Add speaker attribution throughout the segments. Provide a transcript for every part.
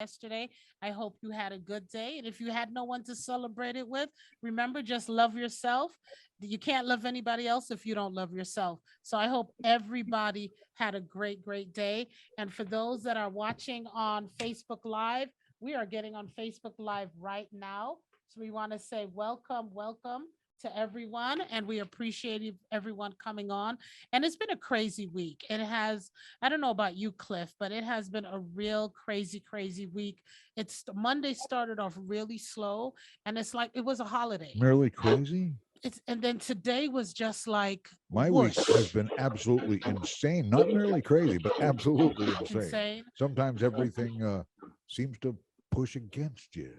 Speaker 1: yesterday. I hope you had a good day. And if you had no one to celebrate it with, remember, just love yourself. You can't love anybody else if you don't love yourself. So I hope everybody had a great, great day. And for those that are watching on Facebook Live, we are getting on Facebook Live right now. So we want to say welcome, welcome to everyone. And we appreciate everyone coming on. And it's been a crazy week. It has, I don't know about you, Cliff, but it has been a real crazy, crazy week. It's Monday started off really slow, and it's like it was a holiday.
Speaker 2: Merely crazy?
Speaker 1: It's and then today was just like
Speaker 2: My week has
Speaker 1: whoosh,
Speaker 2: been absolutely insane. Not merely crazy, but absolutely insane.
Speaker 1: insane.
Speaker 2: Sometimes everything seems to push against you,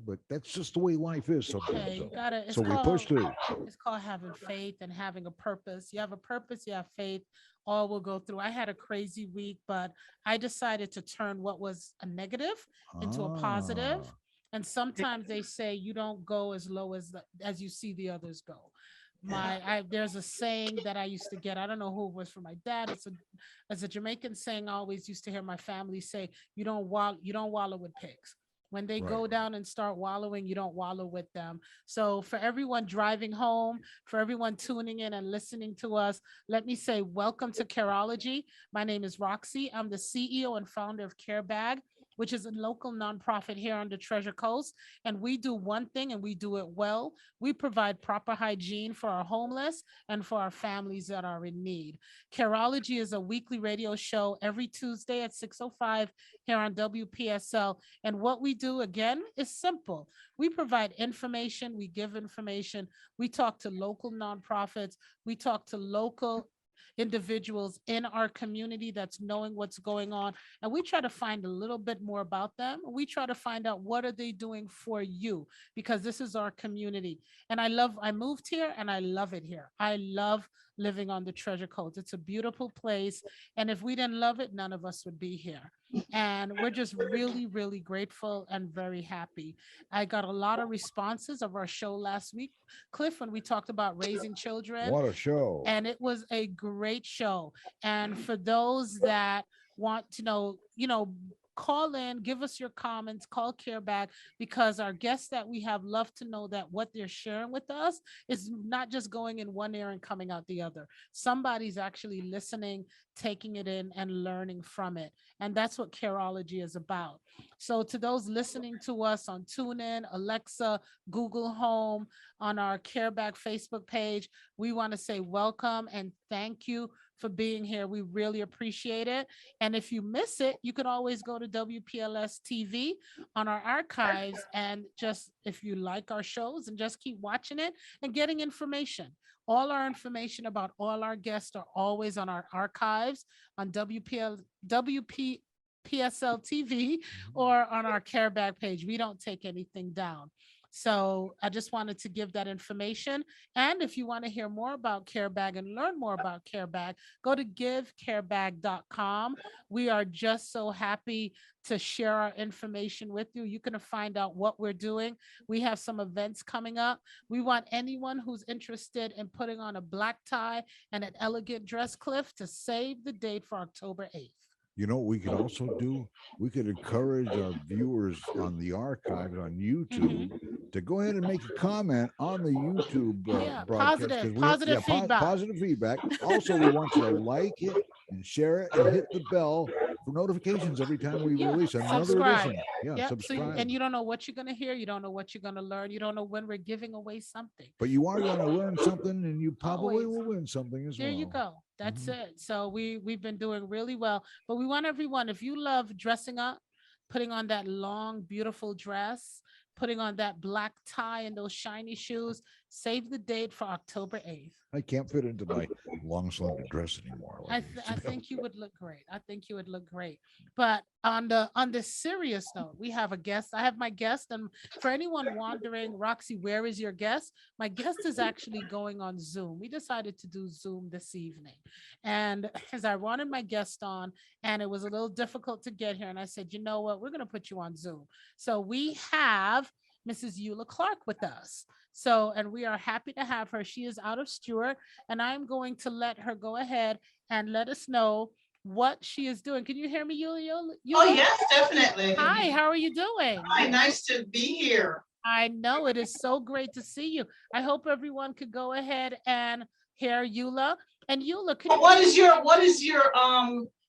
Speaker 2: but that's just the way life is sometimes.
Speaker 1: Hey, you
Speaker 2: So,
Speaker 1: gotta.
Speaker 2: so we push through.
Speaker 1: It's called having faith and having a purpose. You have a purpose. You have faith. All will go through. I had a crazy week, but I decided to turn what was a negative into a positive.
Speaker 2: Ah,
Speaker 1: And sometimes they say you don't go as low as you see the others go. There's a saying that I used to get. I don't know who it was from my dad. It's a Jamaican saying I always used to hear my family say, you don't wallow with pigs. When they
Speaker 2: right.
Speaker 1: go down and start wallowing, you don't wallow with them. So for everyone driving home, for everyone tuning in and listening to us, let me say welcome to Careology. My name is Roxy. I'm the CEO and founder of CareBag, which is a local nonprofit here on the Treasure Coast. And we do one thing and we do it well. We provide proper hygiene for our homeless and for our families that are in need. Careology is a weekly radio show every Tuesday at 6:05 here on WPSL. And what we do again is simple. We provide information, we give information, we talk to local nonprofits, we talk to local individuals in our community that's knowing what's going on, and we try to find a little bit more about them. We try to find out what are they doing for you, because this is our community. And I moved here and I love it here. I love living on the Treasure Coast. It's a beautiful place, and if we didn't love it, none of us would be here. And we're just really, really grateful and very happy. I got a lot of responses of our show last week, Cliff, when we talked about raising children,
Speaker 2: What a show.
Speaker 1: and it was a great show. And for those that want to know, call in, give us your comments, call CareBag, because our guests that we have love to know that what they're sharing with us is not just going in one ear and coming out the other. Somebody's actually listening, taking it in, and learning from it. And that's what Careology is about. So, to those listening to us on TuneIn, Alexa, Google Home, on our CareBag Facebook page, we want to say welcome and thank you for being here. We really appreciate it. And if you miss it, you can always go to WPLS TV on our archives, and just if you like our shows, and just keep watching it and getting information. All our information about all our guests are always on our archives on WPSL TV or on our CareBag page. We don't take anything down. So I just wanted to give that information. And if you want to hear more about CareBag and learn more about CareBag, go to givecarebag.com. We are just so happy to share our information with you. You can find out what we're doing. We have some events coming up. We want anyone who's interested in putting on a black tie and an elegant dress, Cliff, to save the date for October 8th.
Speaker 2: You know what we could also do? We could encourage our viewers on the archives on YouTube
Speaker 1: Mhm.
Speaker 2: to go ahead and make a comment on the YouTube
Speaker 1: Yeah,
Speaker 2: broadcast, because
Speaker 1: positive feedback.
Speaker 2: positive feedback. Also, we want you to like it and share it and hit the bell for notifications every time we
Speaker 1: Yeah,
Speaker 2: release another
Speaker 1: subscribe.
Speaker 2: edition. Yeah,
Speaker 1: Yep.
Speaker 2: subscribe.
Speaker 1: And you don't know what you're gonna hear. You don't know what you're gonna learn. You don't know when we're giving away something.
Speaker 2: But you are going to learn something, and you probably
Speaker 1: Always.
Speaker 2: will win something as
Speaker 1: There you
Speaker 2: well.
Speaker 1: go. That's
Speaker 2: Mhm.
Speaker 1: it. So we've been doing really well. But we want everyone, if you love dressing up, putting on that long, beautiful dress, putting on that black tie and those shiny shoes, save the date for October 8th.
Speaker 2: I can't fit into my long slender dress anymore like I used to
Speaker 1: I
Speaker 2: be able
Speaker 1: think you would look great. I think you would look great. But on the serious note, we have a guest. I have my guest, and for anyone wondering, Roxy, where is your guest? My guest is actually going on Zoom. We decided to do Zoom this evening, and as I wanted my guest on, and it was a little difficult to get here, and I said, you know what, we're going to put you on Zoom. So we have Mrs. Eula Clark with us. So, and we are happy to have her. She is out of Stewart, and I'm going to let her go ahead and let us know what she is doing. Can you hear me, Eula?
Speaker 3: Oh, yes, definitely.
Speaker 1: Hi, how are you doing?
Speaker 3: Hi, nice to be here.
Speaker 1: I know it is so great to see you. I hope everyone could go ahead and hear Eula. And Eula, can you?
Speaker 3: What is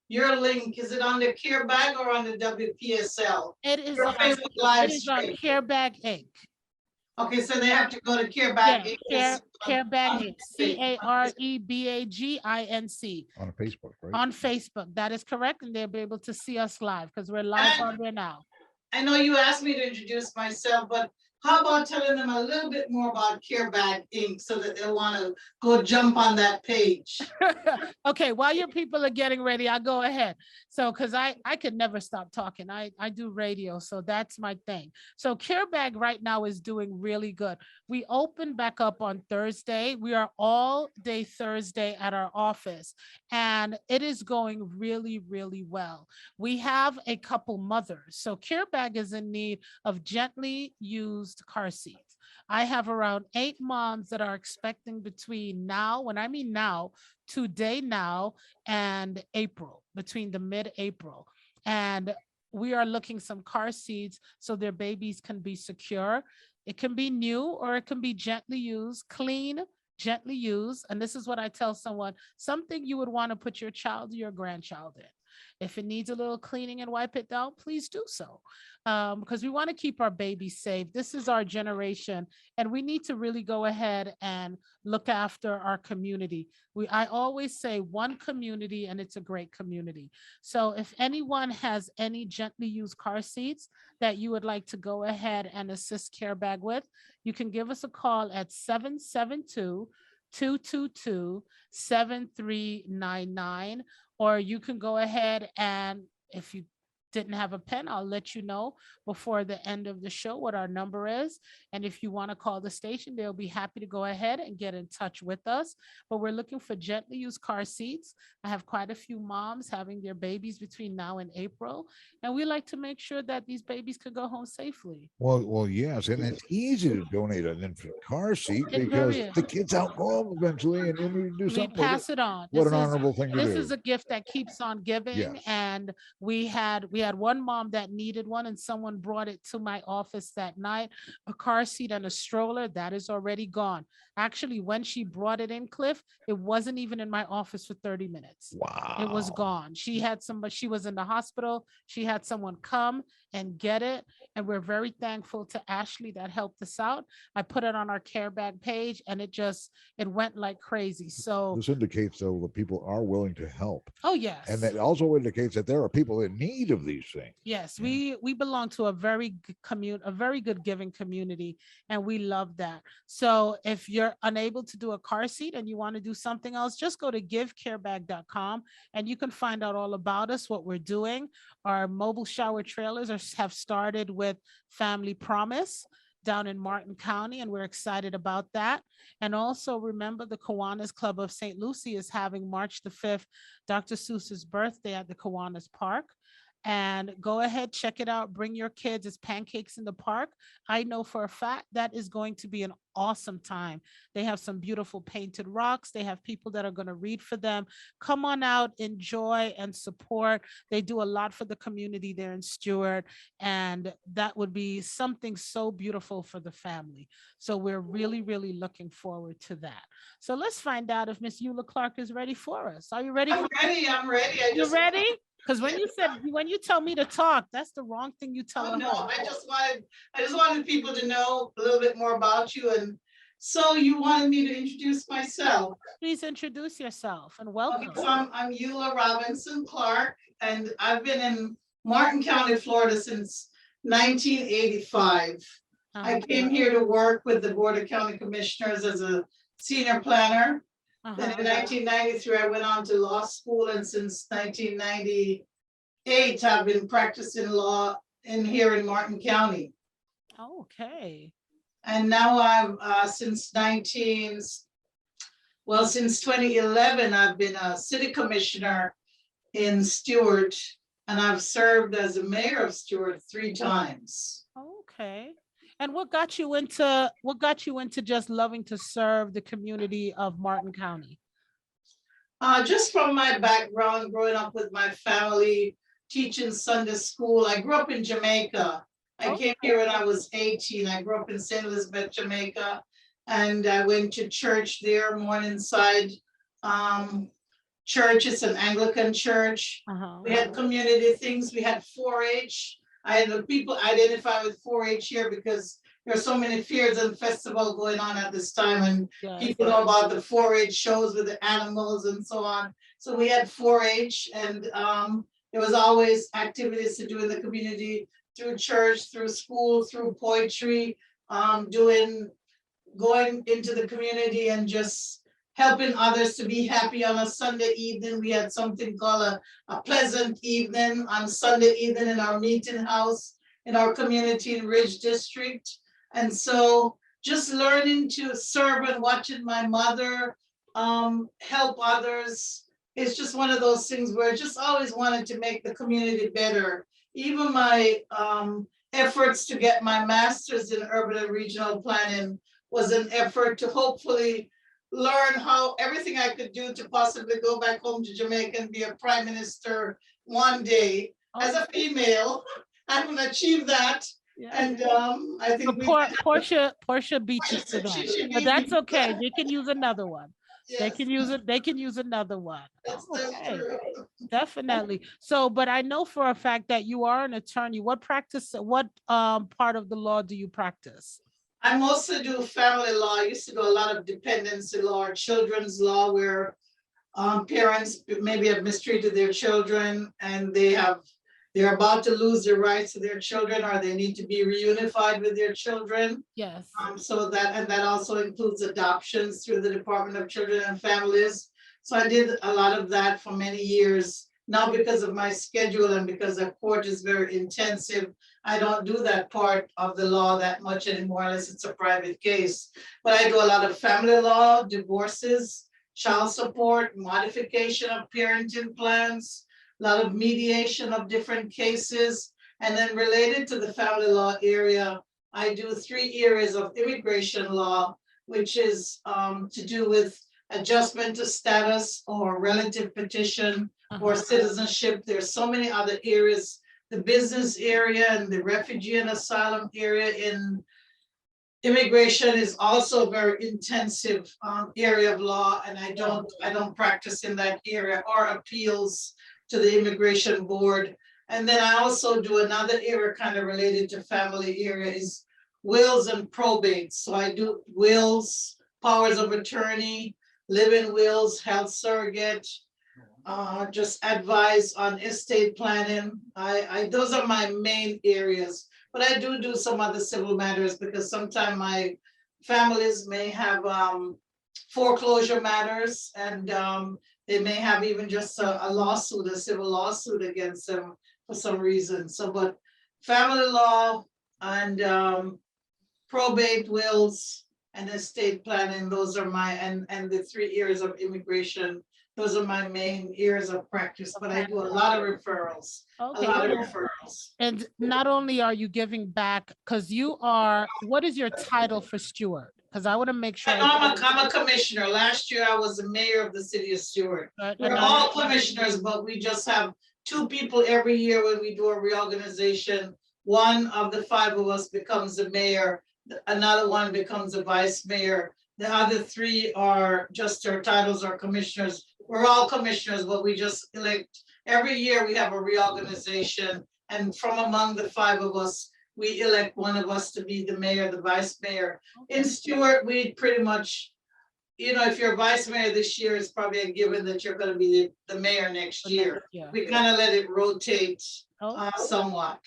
Speaker 3: your link? Is it on the CareBag or on the WPSL?
Speaker 1: It is
Speaker 3: Your
Speaker 1: on,
Speaker 3: Facebook Live
Speaker 1: it is on
Speaker 3: stream.
Speaker 1: CareBag Inc.
Speaker 3: Okay, so they have to go to CareBag.
Speaker 1: Yeah, CareBag
Speaker 3: on
Speaker 1: Inc. CareBaginc.
Speaker 2: On Facebook, right?
Speaker 1: On Facebook, that is correct, and they'll be able to see us live because we're live on there now.
Speaker 3: I know you asked me to introduce myself, but how about telling them a little bit more about CareBag Inc. so that they'll want to go jump on that page?
Speaker 1: Okay, while your people are getting ready, I'll go ahead. So, because I could never stop talking. I do radio, so that's my thing. So CareBag right now is doing really good. We open back up on Thursday. We are all day Thursday at our office, and it is going really, really well. We have a couple mothers. So CareBag is in need of gently used car seats. I have around 8 moms that are expecting between now, when I mean now, today now and April, between the mid-April. And we are looking some car seats so their babies can be secure. It can be new or it can be gently used, clean, gently used. And this is what I tell someone, something you would want to put your child or your grandchild in. If it needs a little cleaning and wipe it down, please do so. Because we want to keep our babies safe. This is our generation, and we need to really go ahead and look after our community. I always say one community, and it's a great community. So if anyone has any gently used car seats that you would like to go ahead and assist CareBag with, you can give us a call at 772-222-7399, or you can go ahead and if you didn't have a pen, I'll let you know before the end of the show what our number is. And if you want to call the station, they'll be happy to go ahead and get in touch with us. But we're looking for gently used car seats. I have quite a few moms having their babies between now and April. And we like to make sure that these babies could go home safely.
Speaker 2: Well, yes, and it's easy to donate an infant car seat
Speaker 1: It
Speaker 2: because
Speaker 1: really is.
Speaker 2: the kids outgrow them eventually, and you need to do
Speaker 1: We
Speaker 2: something
Speaker 1: pass
Speaker 2: with it.
Speaker 1: it on.
Speaker 2: What an honorable thing to
Speaker 1: This
Speaker 2: do.
Speaker 1: is a gift that keeps on giving.
Speaker 2: Yes.
Speaker 1: And we had one mom that needed one, and someone brought it to my office that night. A car seat and a stroller that is already gone. Actually, when she brought it in, Cliff, it wasn't even in my office for 30 minutes.
Speaker 2: Wow.
Speaker 1: It was gone. She was in the hospital. She had someone come and get it. And we're very thankful to Ashley that helped us out. I put it on our CareBag page, and it went like crazy. So
Speaker 2: this indicates, though, that people are willing to help.
Speaker 1: Oh, yes.
Speaker 2: And that also indicates that there are people in need of these things.
Speaker 1: Yes, we belong to a very good giving community, and we love that. So if you're unable to do a car seat and you want to do something else, just go to givecarebag.com and you can find out all about us, what we're doing. Our mobile shower trailers have started with Family Promise down in Martin County, and we're excited about that. And also remember, the Kiwanis Club of St. Lucie is having March the 5th, Dr. Seuss's birthday at the Kiwanis Park. And go ahead, check it out. Bring your kids. It's pancakes in the park. I know for a fact that is going to be an awesome time. They have some beautiful painted rocks. They have people that are going to read for them. Come on out, enjoy and support. They do a lot for the community there in Stewart, and that would be something so beautiful for the family. So we're really, really looking forward to that. So let's find out if Miss Eula Clark is ready for us. Are you ready?
Speaker 3: I'm ready.
Speaker 1: You ready? Because when you tell me to talk, that's the wrong thing you tell
Speaker 3: Oh,
Speaker 1: a
Speaker 3: no,
Speaker 1: host.
Speaker 3: I just wanted people to know a little bit more about you. And so you wanted me to introduce myself.
Speaker 1: Please introduce yourself and
Speaker 3: Okay,
Speaker 1: welcome.
Speaker 3: so I'm Eula Robinson Clark, and I've been in Martin County, Florida since 1985. I came here to work with the Board of County Commissioners as a senior planner. Then in 1993, I went on to law school, and since 1998, I've been practicing law here in Martin County.
Speaker 1: Okay.
Speaker 3: And now I'm since 2011, I've been a city commissioner in Stewart, and I've served as a mayor of Stewart 3 times.
Speaker 1: Okay. And what got you into just loving to serve the community of Martin County?
Speaker 3: Just from my background, growing up with my family, teaching Sunday school. I grew up in Jamaica. I came here when I was 18. I grew up in St. Elizabeth, Jamaica. And I went to church there, Morningside Church. It's an Anglican church. We had community things. We had 4-H. I had the people identify with 4-H here because there are so many fairs and festivals going on at this time, and people know about the 4-H shows with the animals and so on. So we had 4-H, and there was always activities to do in the community through church, through school, through poetry, going into the community and just helping others to be happy on a Sunday evening. We had something called a pleasant evening on Sunday evening in our meeting house in our community in Ridge District. And so just learning to serve and watching my mother help others. It's just one of those things where I just always wanted to make the community better. Even my efforts to get my master's in urban and regional planning was an effort to hopefully learn how everything I could do to possibly go back home to Jamaica and be a prime minister one day. As a female, I haven't achieved that. And I think
Speaker 1: Portia beat you to that, but that's okay. They can use another one. Yes. They can use another one. Okay. Definitely. So, but I know for a fact that you are an attorney. What part of the law do you practice?
Speaker 3: I mostly do family law. I used to do a lot of dependency law, children's law, where parents maybe have mistreated their children and they're about to lose their rights to their children, or they need to be reunified with their children.
Speaker 1: Yes.
Speaker 3: So that also includes adoptions through the Department of Children and Families. So I did a lot of that for many years. Now, because of my schedule and because the court is very intensive, I don't do that part of the law that much anymore unless it's a private case. But I do a lot of family law, divorces, child support, modification of parenting plans, a lot of mediation of different cases. And then related to the family law area, I do 3 areas of immigration law, which is to do with adjustment to status or relative petition or citizenship. There's so many other areas, the business area and the refugee and asylum area in immigration is also a very intensive area of law. And I don't practice in that area or appeals to the immigration board. And then I also do another area kind of related to family area is wills and probates. So I do wills, powers of attorney, living wills, health surrogate, just advise on estate planning. Those are my main areas, but I do some other civil matters because sometimes my families may have foreclosure matters, and they may have even just a lawsuit, a civil lawsuit against them for some reason. So, but family law and probate, wills, and estate planning, those are my, and the 3 areas of immigration, those are my main areas of practice, but I do a lot of referrals.
Speaker 1: Okay.
Speaker 3: A lot of referrals.
Speaker 1: And not only are you giving back, because you are, what is your title for Stewart? Because I want to make sure.
Speaker 3: I'm a commissioner. Last year, I was the mayor of the city of Stewart. We're all commissioners, but we just have 2 people every year when we do a reorganization. One of the 5 of us becomes the mayor. Another one becomes the vice mayor. The other 3 are just their titles are commissioners. We're all commissioners, but we just elect, every year we have a reorganization. And from among the 5 of us, we elect one of us to be the mayor, the vice mayor. In Stewart, we pretty much, if you're vice mayor this year, it's probably a given that you're going to be the mayor next year. We kind of let it rotate somewhat.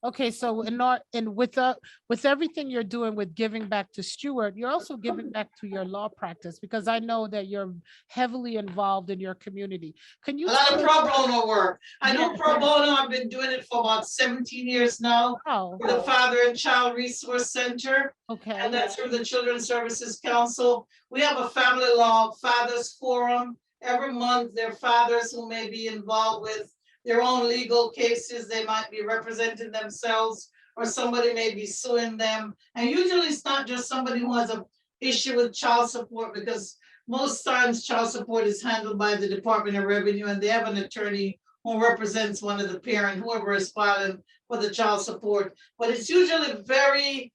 Speaker 1: Okay, so with everything you're doing with giving back to Stewart, you're also giving back to your law practice, because I know that you're heavily involved in your community. Can you? A
Speaker 3: lot of pro bono work. I do pro bono. I've been doing it for about 17 years now. For the Father and Child Resource Center. Okay. And that's through the Children's Services Council. We have a family law fathers forum. Every month, there are fathers who may be involved with their own legal cases. They might be representing themselves, or somebody may be suing them. And usually it's not just somebody who has an issue with child support, because most times child support is handled by the Department of Revenue, and they have an attorney who represents one of the parent, whoever is filing for the child support. But it's usually very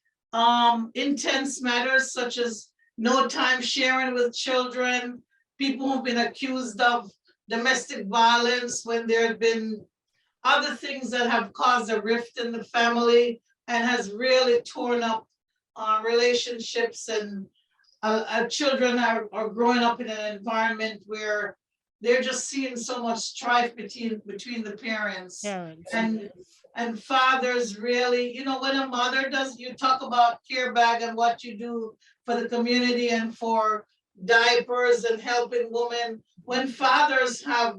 Speaker 3: intense matters such as no time sharing with children, people who've been accused of domestic violence when there have been other things that have caused a rift in the family and has really torn up relationships, and children are growing up in an environment where they're just seeing so much strife between the parents.
Speaker 1: Parents.
Speaker 3: And fathers really, you know, when a mother does, you talk about CareBag and what you do for the community and for diapers and helping women. When fathers have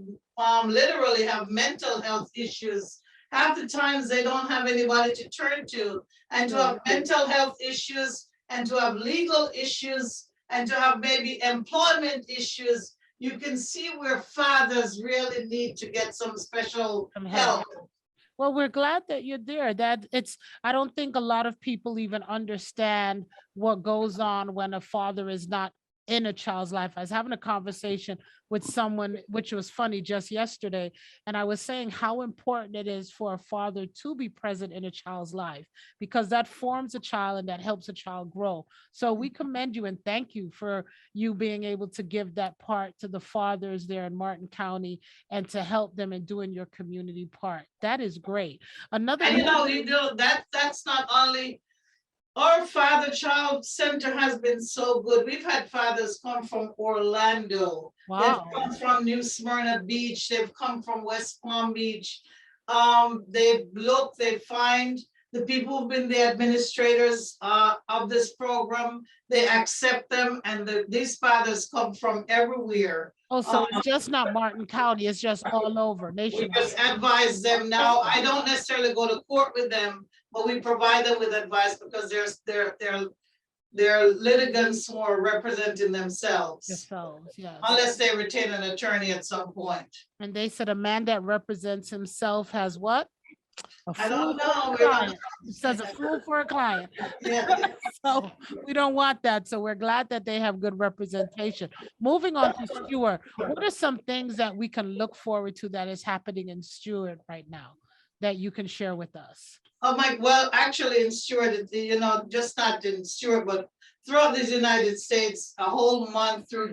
Speaker 3: literally have mental health issues, half the times they don't have anybody to turn to. And to have mental health issues and to have legal issues and to have maybe employment issues, you can see where fathers really need to get some special
Speaker 1: Some
Speaker 3: help.
Speaker 1: help. Well, we're glad that you're there. That it's, I don't think a lot of people even understand what goes on when a father is not in a child's life. I was having a conversation with someone, which was funny, just yesterday, and I was saying how important it is for a father to be present in a child's life, because that forms a child and that helps a child grow. So we commend you and thank you for you being able to give that part to the fathers there in Martin County and to help them in doing your community part. That is great. Another,
Speaker 3: And you know, that's not only, our father child center has been so good. We've had fathers come from Orlando.
Speaker 1: wow,
Speaker 3: They've come from New Smyrna Beach. They've come from West Palm Beach. They look, they find the people who've been the administrators of this program. They accept them, and these fathers come from everywhere.
Speaker 1: oh, so it's just not Martin County, it's just all over
Speaker 3: We
Speaker 1: nationwide.
Speaker 3: just advise them now. I don't necessarily go to court with them, but we provide them with advice because they're litigants who are representing themselves,
Speaker 1: Yourselves, yes.
Speaker 3: unless they retain an attorney at some point.
Speaker 1: And they said a man that represents himself has what? A
Speaker 3: I don't
Speaker 1: fool for
Speaker 3: know.
Speaker 1: a client. It says a fool for a client.
Speaker 3: Yeah.
Speaker 1: So we don't want that. So we're glad that they have good representation. Moving on to Stewart, what are some things that we can look forward to that is happening in Stewart right now that you can share with us?
Speaker 3: Oh my, well, actually in Stewart, you know, just not in Stewart, but throughout the United States, a whole month through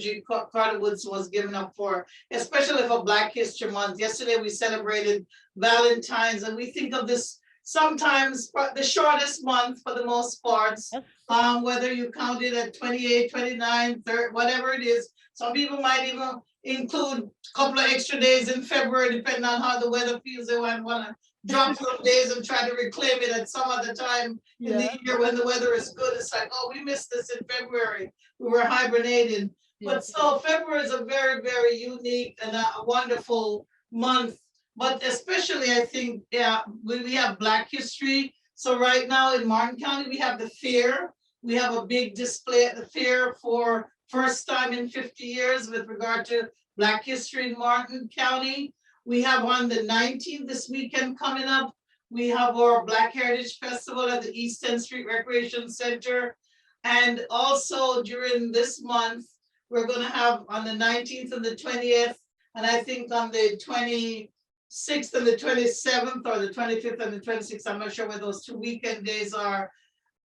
Speaker 3: Carter Woods was given up for, especially for Black History Month. Yesterday, we celebrated Valentine's, and we think of this sometimes the shortest month for the most parts, whether you count it at 28, 29, 30, whatever it is. Some people might even include a couple of extra days in February, depending on how the weather feels. They want to drop some days and try to reclaim it at some other time in the year when the weather is good. It's like, oh, we missed this in February. We were hibernating. But so February is a very, very unique and a wonderful month. But especially, I think, yeah, we have Black history. So right now in Martin County, we have the fair. We have a big display at the fair for first time in 50 years with regard to Black history in Martin County. We have on the 19th this weekend coming up. We have our Black Heritage Festival at the East 10th Street Recreation Center. And also during this month, we're going to have on the 19th and the 20th, and I think on the 26th and the 27th, or the 25th and the 26th, I'm not sure where those 2 weekend days are.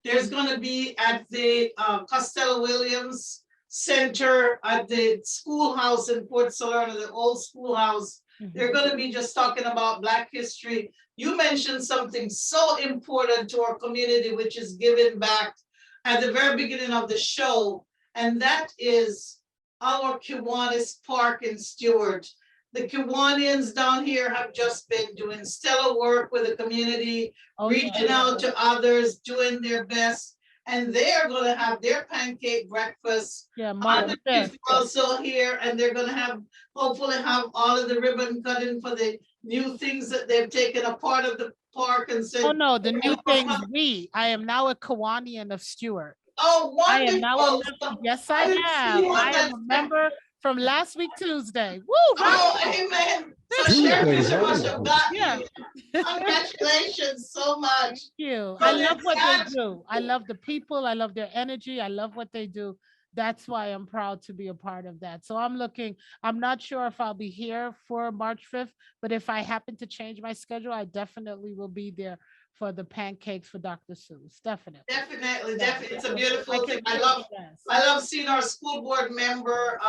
Speaker 3: There's going to be at the Costello Williams Center at the schoolhouse in Port Salerno, the old schoolhouse. They're going to be just talking about Black history. You mentioned something so important to our community, which is giving back at the very beginning of the show, and that is our Kiwanis Park in Stewart. The Kiwanians down here have just been doing stellar work with the community, reaching out to others, doing their best. And they are going to have their pancake breakfast.
Speaker 1: Yeah,
Speaker 3: also here, and they're going to have, hopefully have all of the ribbon cutting for the new things that they've taken a part of the park and said.
Speaker 1: Oh no, the new things I am now a Kiwanian of Stewart.
Speaker 3: Oh, wonderful.
Speaker 1: I am now a member. Yes, I am. I am a member from last week, Tuesday. Woo!
Speaker 3: Oh, amen. So Sheriff Fisher must have got you. Congratulations so much.
Speaker 1: Thank you. I love what they do. I love the people. I love their energy. I love what they do. that's why I'm proud to be a part of that. So I'm not sure if I'll be here for March 5th, but if I happen to change my schedule, I definitely will be there for the pancakes for Dr. Seuss. Definitely.
Speaker 3: Definitely,
Speaker 1: Yeah.
Speaker 3: definitely. It's a
Speaker 1: So I
Speaker 3: beautiful
Speaker 1: can
Speaker 3: thing.
Speaker 1: yes.
Speaker 3: I love seeing our school board member,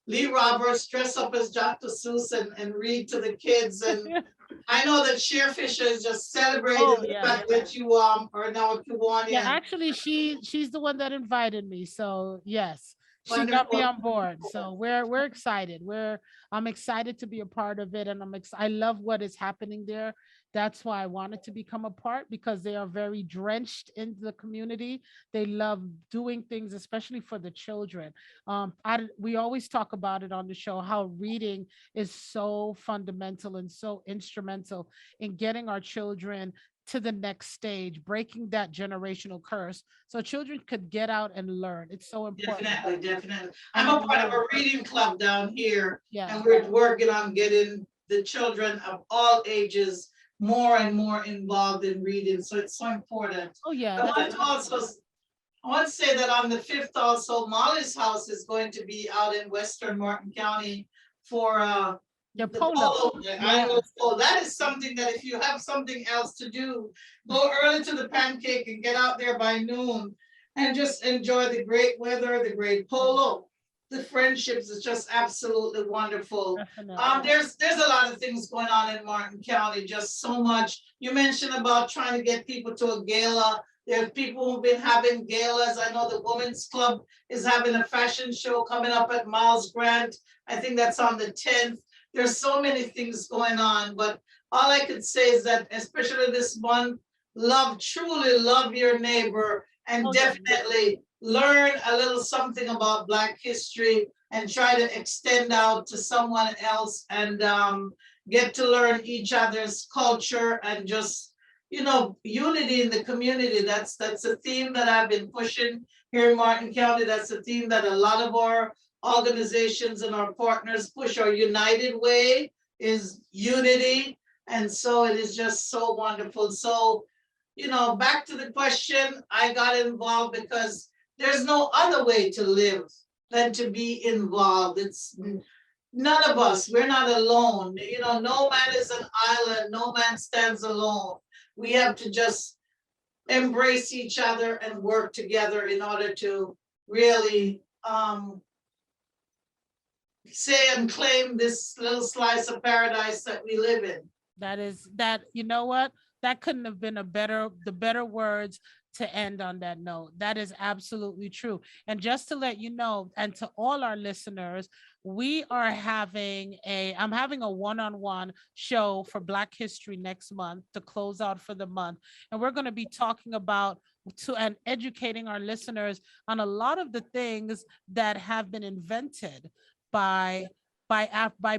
Speaker 3: Lee Roberts dress up as Dr. Seuss and read to the kids. And I know that Cher Fisher is just celebrating
Speaker 1: Oh
Speaker 3: the
Speaker 1: yeah.
Speaker 3: fact that you are now a
Speaker 1: Yeah,
Speaker 3: Kiwanian.
Speaker 1: actually she's the one that invited me. So yes, she got me
Speaker 3: Wonderful.
Speaker 1: on board. So we're excited. I'm excited to be a part of it, and I love what is happening there. That's why I wanted to become a part, because they are very drenched in the community. They love doing things, especially for the children. We always talk about it on the show, how reading is so fundamental and so instrumental in getting our children to the next stage, breaking that generational curse so children could get out and learn. It's so important.
Speaker 3: Definitely, definitely.
Speaker 1: And
Speaker 3: I'm
Speaker 1: I
Speaker 3: a part of
Speaker 1: know,
Speaker 3: a reading club down here,
Speaker 1: yeah.
Speaker 3: and we're working on getting the children of all ages more and more involved in reading. So it's so important.
Speaker 1: Oh, yeah.
Speaker 3: I
Speaker 1: That's
Speaker 3: want to also, I want to say that on the 5th also, Molly's house is going to be out in Western Martin County for
Speaker 1: your
Speaker 3: the
Speaker 1: polo.
Speaker 3: polo, the annual polo. That is something that if you have something else to do, go early to the pancake and get out there by noon and just enjoy the great weather, the great polo. The friendships is just absolutely wonderful.
Speaker 1: Definitely.
Speaker 3: There's a lot of things going on in Martin County, just so much. You mentioned about trying to get people to a gala. There's people who've been having galas. I know the Women's Club is having a fashion show coming up at Miles Grant. I think that's on the 10th. There's so many things going on, but all I could say is that, especially this month, truly love your neighbor, and
Speaker 1: Oh, yeah.
Speaker 3: definitely learn a little something about Black history and try to extend out to someone else, and get to learn each other's culture, and just, unity in the community. That's a theme that I've been pushing here in Martin County. That's a theme that a lot of our organizations and our partners push. Our united way is unity. And so it is just so wonderful. So, back to the question, I got involved because there's no other way to live than to be involved. It's none of us, we're not alone. No man is an island, no man stands alone. We have to just embrace each other and work together in order to really say and claim this little slice of paradise that we live in.
Speaker 1: You know what? That couldn't have been the better words to end on that note. That is absolutely true. And just to let you know, and to all our listeners, I'm having a one-on-one show for Black History next month to close out for the month. And we're going to be talking about and educating our listeners on a lot of the things that have been invented by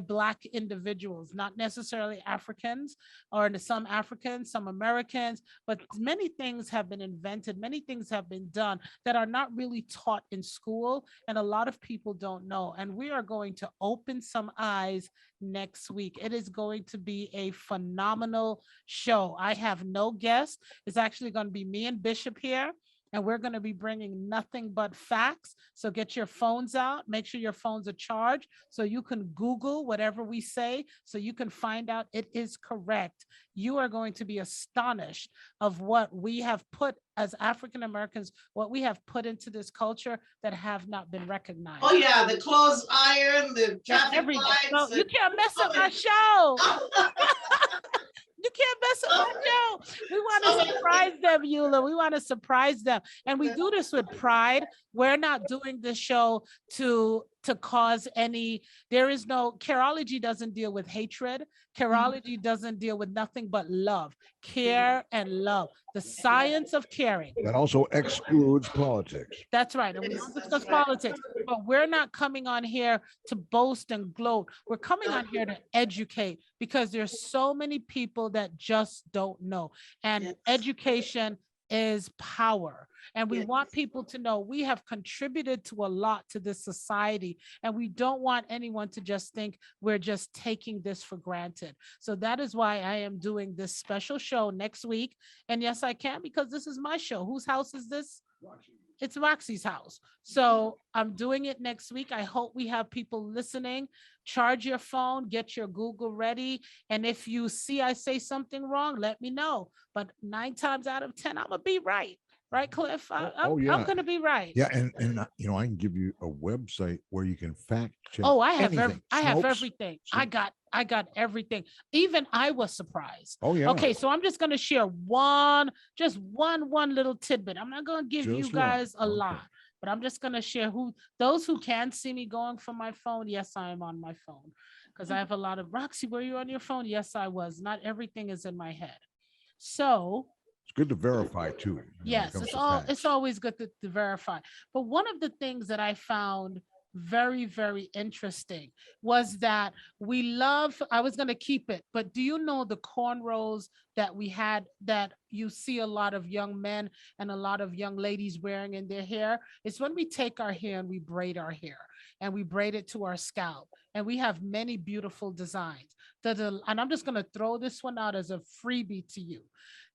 Speaker 1: Black individuals, not necessarily Africans, or some Africans, some Americans, but many things have been invented, many things have been done that are not really taught in school, and a lot of people don't know. And we are going to open some eyes next week. It is going to be a phenomenal show. I have no guests. It's actually going to be me and Bishop here, and we're going to be bringing nothing but facts. So get your phones out, make sure your phones are charged so you can Google whatever we say, so you can find out it is correct. You are going to be astonished of what we have put as African Americans, what we have put into this culture that have not been recognized.
Speaker 3: Oh yeah, the clothes iron, the traffic lights.
Speaker 1: No, you can't mess up my show. You can't mess up my show. We want to surprise them, Eula. We want to surprise them. And we do this with pride. We're not doing this show to cause any, Careology doesn't deal with hatred. Careology doesn't deal with nothing but love, care and love, the science of caring.
Speaker 2: That also excludes politics.
Speaker 1: That's right. And we don't discuss politics, but we're not coming on here to boast and gloat. We're coming on here to educate, because there's so many people that just don't know. And education is power. And we want people to know we have contributed to a lot to this society, and we don't want anyone to just think we're just taking this for granted. So that is why I am doing this special show next week. And yes, I can, because this is my show. Whose house is this? it's Roxy's house. So I'm doing it next week. I hope we have people listening. Charge your phone, get your Google ready. And if you see I say something wrong, let me know. But 9 times out of 10, I'm gonna be right. Right, Cliff? I'm
Speaker 2: yeah.
Speaker 1: gonna be right.
Speaker 2: Yeah, and I can give you a website where you can fact check.
Speaker 1: Oh, I have
Speaker 2: anything.
Speaker 1: I have
Speaker 2: Snopes.
Speaker 1: everything. I got everything. Even I was surprised.
Speaker 2: Oh yeah.
Speaker 1: Okay, so I'm just gonna share just one little tidbit. I'm not gonna give you
Speaker 2: Just one.
Speaker 1: guys a
Speaker 2: Okay.
Speaker 1: lot, but I'm just gonna share those who can see me going from my phone. Yes, I am on my phone because I have a lot of Roxy. Were you on your phone? Yes, I was. Not everything is in my head. So
Speaker 2: It's good to verify too. when it
Speaker 1: yes,
Speaker 2: comes
Speaker 1: it's
Speaker 2: to
Speaker 1: it's
Speaker 2: facts.
Speaker 1: always good to verify. But one of the things that I found very, very interesting was that I was going to keep it, but do you know the cornrows that we had that you see a lot of young men and a lot of young ladies wearing in their hair? It's when we take our hair and we braid our hair and we braid it to our scalp. And we have many beautiful designs. And I'm just going to throw this one out as a freebie to you.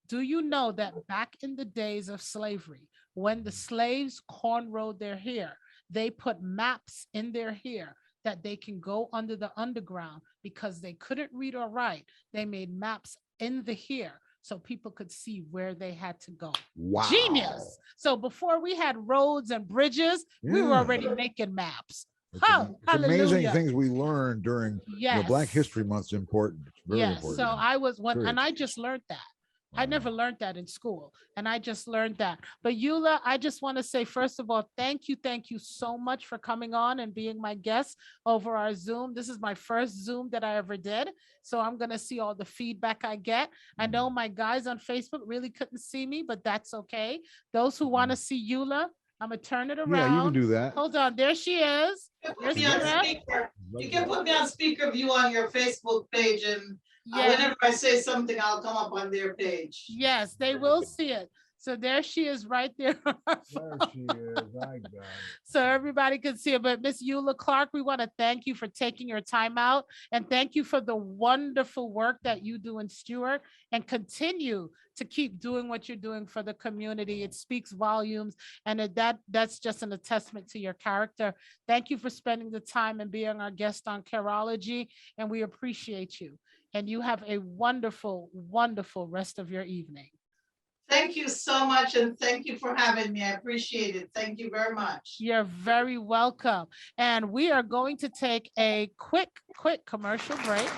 Speaker 1: Do you know that back in the days of slavery, when the slaves cornrowed their hair, they put maps in their hair that they can go under the underground because they couldn't read or write. They made maps in the hair so people could see where they had to go.
Speaker 2: Wow.
Speaker 1: Genius. So before we had roads and bridges, we were
Speaker 2: Yeah.
Speaker 1: already making maps.
Speaker 2: It's,
Speaker 1: Oh,
Speaker 2: it's amazing
Speaker 1: hallelujah.
Speaker 2: things we learned during
Speaker 1: Yes.
Speaker 2: Black History Month's important. It's very
Speaker 1: Yes.
Speaker 2: important.
Speaker 1: So I was
Speaker 2: Very
Speaker 1: and I just learned that. I
Speaker 2: Wow.
Speaker 1: never learned that in school, and I just learned that. But Eula, I just want to say, first of all, thank you so much for coming on and being my guest over our Zoom. This is my first Zoom that I ever did, so I'm going to see all the feedback I get. I know my guys on Facebook really couldn't see me, but that's okay. Those who want to see Eula, I'm going to turn it around.
Speaker 2: Yeah, you can do that.
Speaker 1: Hold on, there she is.
Speaker 3: Put me on speaker. You can put me on speaker view on your Facebook page, and whenever I say something, I'll come up on their page.
Speaker 1: Yes, they will see it. So there she is right there.
Speaker 2: There she is. I got it.
Speaker 1: So everybody can see it. But Miss Eula Clark, we want to thank you for taking your time out, and thank you for the wonderful work that you do in Stewart, and continue to keep doing what you're doing for the community. It speaks volumes, and that's just an attestament to your character. Thank you for spending the time and being our guest on Careology, and we appreciate you. And you have a wonderful, wonderful rest of your evening.
Speaker 3: Thank you so much, and thank you for having me. I appreciate it. Thank you very much.
Speaker 1: You're very welcome. And we are going to take a quick commercial break.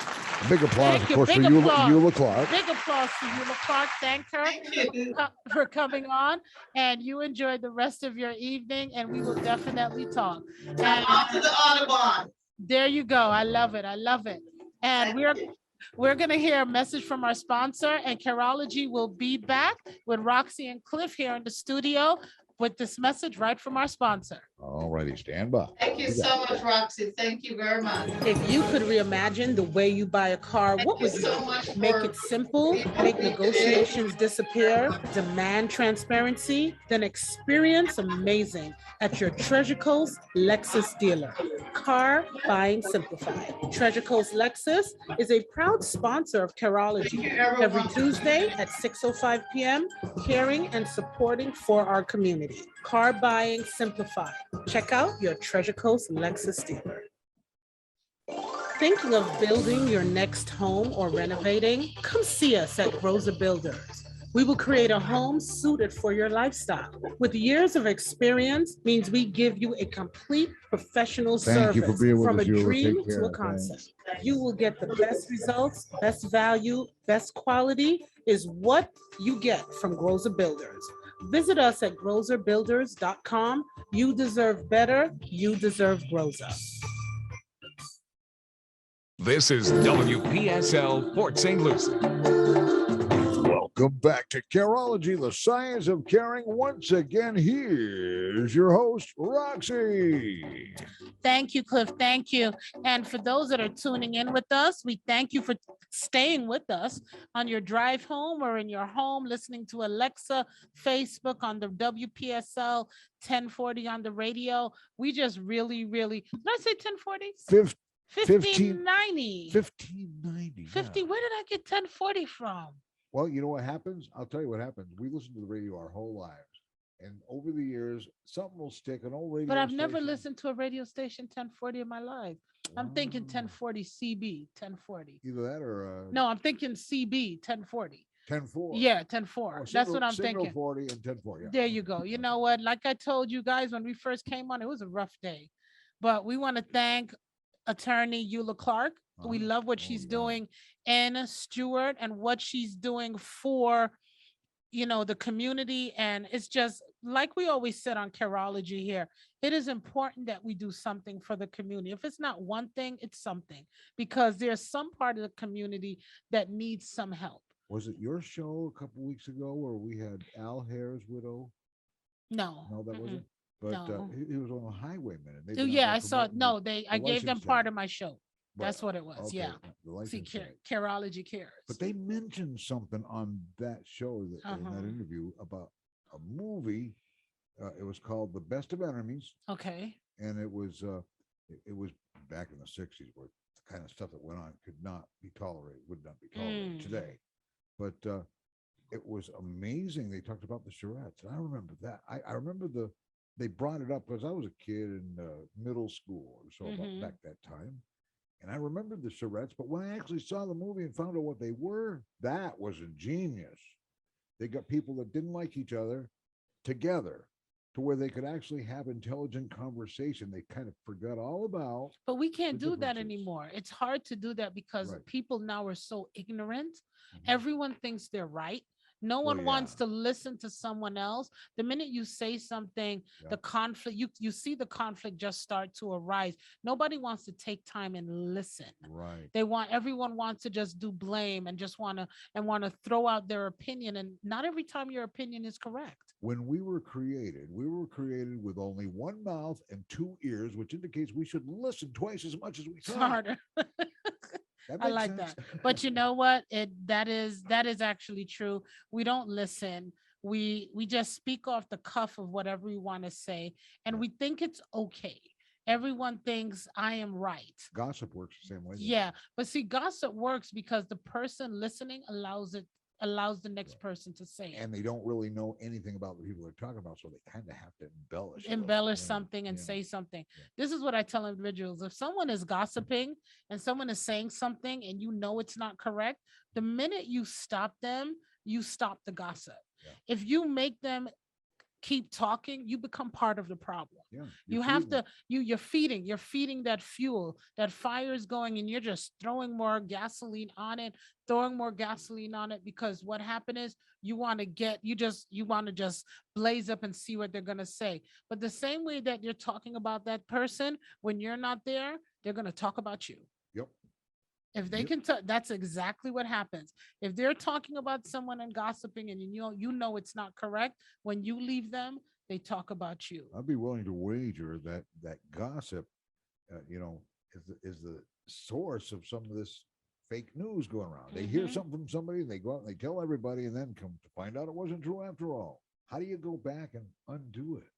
Speaker 2: Big applause,
Speaker 1: Thank
Speaker 2: of
Speaker 1: you.
Speaker 2: course,
Speaker 1: Big
Speaker 2: for
Speaker 1: applause.
Speaker 2: Eula Clark.
Speaker 1: Big applause to Eula Clark. Thank her
Speaker 3: Thank you.
Speaker 1: for coming on. And you enjoy the rest of your evening, and we will definitely talk.
Speaker 3: I'm off to the Audubon.
Speaker 1: There you go. I love it. I love it. And we're going to hear a message from our sponsor, and Careology will be back with Roxy and Cliff here in the studio with this message right from our sponsor.
Speaker 2: All righty, stand by.
Speaker 3: Thank you so much, Roxy. Thank you very much.
Speaker 1: If you could reimagine the way you buy a car, what would you do? Make it simple, make negotiations disappear, demand transparency, then experience amazing at your Treasure Coast Lexus dealer. Car buying simplified. Treasure Coast Lexus is a proud sponsor of Careology. Every Tuesday at 6:05 p.m., caring and supporting for our community. Car buying simplified. Check out your Treasure Coast Lexus dealer. Thinking of building your next home or renovating? Come see us at Rosa Builders. We will create a home suited for your lifestyle. With years of experience means we give you a complete professional
Speaker 2: Thank you for
Speaker 1: service
Speaker 2: being with
Speaker 1: from a
Speaker 2: us, Eula.
Speaker 1: dream
Speaker 2: Take
Speaker 1: to a
Speaker 2: care.
Speaker 1: concept. You will get the best results, best value, best quality is what you get from Groza Builders. Visit us at grozerbuilders.com. You deserve better. You deserve Groza.
Speaker 4: This is WPSL Port St. Lucie.
Speaker 2: Welcome back to Careology, the science of caring. Once again, here's your host, Roxy.
Speaker 1: Thank you, Cliff. Thank you. And for those that are tuning in with us, we thank you for staying with us on your drive home or in your home, listening to Alexa, Facebook, on the WPSL 1040 on the radio. We just really, did I say 1040? 1590.
Speaker 2: 1590.
Speaker 1: 50. Where did I get 1040 from?
Speaker 2: Well, you know what happens? I'll tell you what happens. We listen to the radio our whole lives. And over the years, something will stick. An old radio
Speaker 1: But I've never
Speaker 2: station.
Speaker 1: listened to a radio station 1040 in my life. I'm thinking
Speaker 2: Wow.
Speaker 1: 1040 CB 1040.
Speaker 2: Either that or
Speaker 1: No, I'm thinking CB 1040.
Speaker 2: 10-4.
Speaker 1: Yeah, 10-4.
Speaker 2: Or
Speaker 1: That's what I'm
Speaker 2: signal
Speaker 1: thinking.
Speaker 2: 40 and 10-4. Yeah.
Speaker 1: There you go. You know what? Like I told you guys when we first came on, it was a rough day. But we want to thank attorney Eula Clark. We
Speaker 2: Uh-huh.
Speaker 1: love what
Speaker 2: Oh,
Speaker 1: she's
Speaker 2: yeah.
Speaker 1: doing, Anna Stewart, and what she's doing for the community. And it's just like we always said on Careology here, it is important that we do something for the community. If it's not one thing, it's something, because there's some part of the community that needs some help.
Speaker 2: Was it your show a couple weeks ago where we had Al Hare's widow?
Speaker 1: No.
Speaker 2: No, that
Speaker 1: Mm-mm.
Speaker 2: wasn't. But
Speaker 1: No.
Speaker 2: he was on the Highwayman. And they've
Speaker 1: Oh,
Speaker 2: been out
Speaker 1: yeah,
Speaker 2: there
Speaker 1: I saw it.
Speaker 2: promoting
Speaker 1: No, I
Speaker 2: the
Speaker 1: gave them
Speaker 2: license
Speaker 1: part
Speaker 2: tag.
Speaker 1: of my show.
Speaker 2: But-
Speaker 1: That's what it was.
Speaker 2: okay,
Speaker 1: Yeah.
Speaker 2: the
Speaker 1: See,
Speaker 2: license tag.
Speaker 1: Careology cares.
Speaker 2: But they mentioned something on that show in that
Speaker 1: Uh-huh.
Speaker 2: interview about a movie. It was called The Best of Enemies,
Speaker 1: Okay.
Speaker 2: and it was back in the '60s, where the kind of stuff that went on could not be tolerated, would not be tolerated
Speaker 1: Mm.
Speaker 2: today. But it was amazing. They talked about the charrettes. And I remember that. I remember they brought it up because I was a kid in middle school or so
Speaker 1: Mhm.
Speaker 2: about back that time. And I remembered the charrettes, but when I actually saw the movie and found out what they were, that was ingenious. They got people that didn't like each other together to where they could actually have intelligent conversation. They kind of forgot all about.
Speaker 1: But we can't
Speaker 2: The
Speaker 1: do that
Speaker 2: differences.
Speaker 1: anymore. It's hard to do that because
Speaker 2: Right.
Speaker 1: people now are so ignorant.
Speaker 2: Mhm.
Speaker 1: Everyone thinks they're right. No
Speaker 2: Well,
Speaker 1: one wants
Speaker 2: yeah.
Speaker 1: to listen to someone else. The minute you say something,
Speaker 2: Yeah.
Speaker 1: the conflict, you see the conflict just start to arise. Nobody wants to take time and listen.
Speaker 2: Right.
Speaker 1: Everyone wants to just do blame and just want to throw out their opinion. And not every time your opinion is correct.
Speaker 2: When we were created with only one mouth and two ears, which indicates we should listen twice as much as we talk.
Speaker 1: Smarter.
Speaker 2: That
Speaker 1: I
Speaker 2: makes
Speaker 1: like
Speaker 2: sense.
Speaker 1: that. But you know what? That is actually true. We don't listen. We just speak off the cuff of whatever we want to say, and
Speaker 2: Yeah.
Speaker 1: we think it's okay. Everyone thinks I am right.
Speaker 2: Gossip works the same way. though.
Speaker 1: Yeah, but see, gossip works because the person listening allows the next
Speaker 2: Right.
Speaker 1: person to say it.
Speaker 2: And they don't really know anything about the people they're talking about, so they kind of have to embellish. a little.
Speaker 1: Embellish
Speaker 2: Yeah,
Speaker 1: something and
Speaker 2: yeah.
Speaker 1: say something.
Speaker 2: Yeah.
Speaker 1: This is what I tell individuals. If someone is gossiping and someone is saying something and you know it's not correct, the minute you stop them, you stop the gossip.
Speaker 2: Yeah.
Speaker 1: If you make them keep talking, you become part of the problem.
Speaker 2: Yeah,
Speaker 1: You
Speaker 2: you're
Speaker 1: have
Speaker 2: feeding
Speaker 1: to you're feeding that fuel. That fire is going and you're just throwing more gasoline on it, because what happened is you want to just blaze up and see what they're going to say. But the same way that you're talking about that person when you're not there, they're going to talk about you.
Speaker 2: Yep.
Speaker 1: If they
Speaker 2: Yep.
Speaker 1: can that's exactly what happens. If they're talking about someone and gossiping and you know it's not correct, when you leave them, they talk about you.
Speaker 2: I'd be willing to wager that gossip, is the source of some of this fake news going around. They hear
Speaker 1: Mhm.
Speaker 2: something from somebody, they go out and they tell everybody, and then come to find out it wasn't true after all. How do you go back and undo it?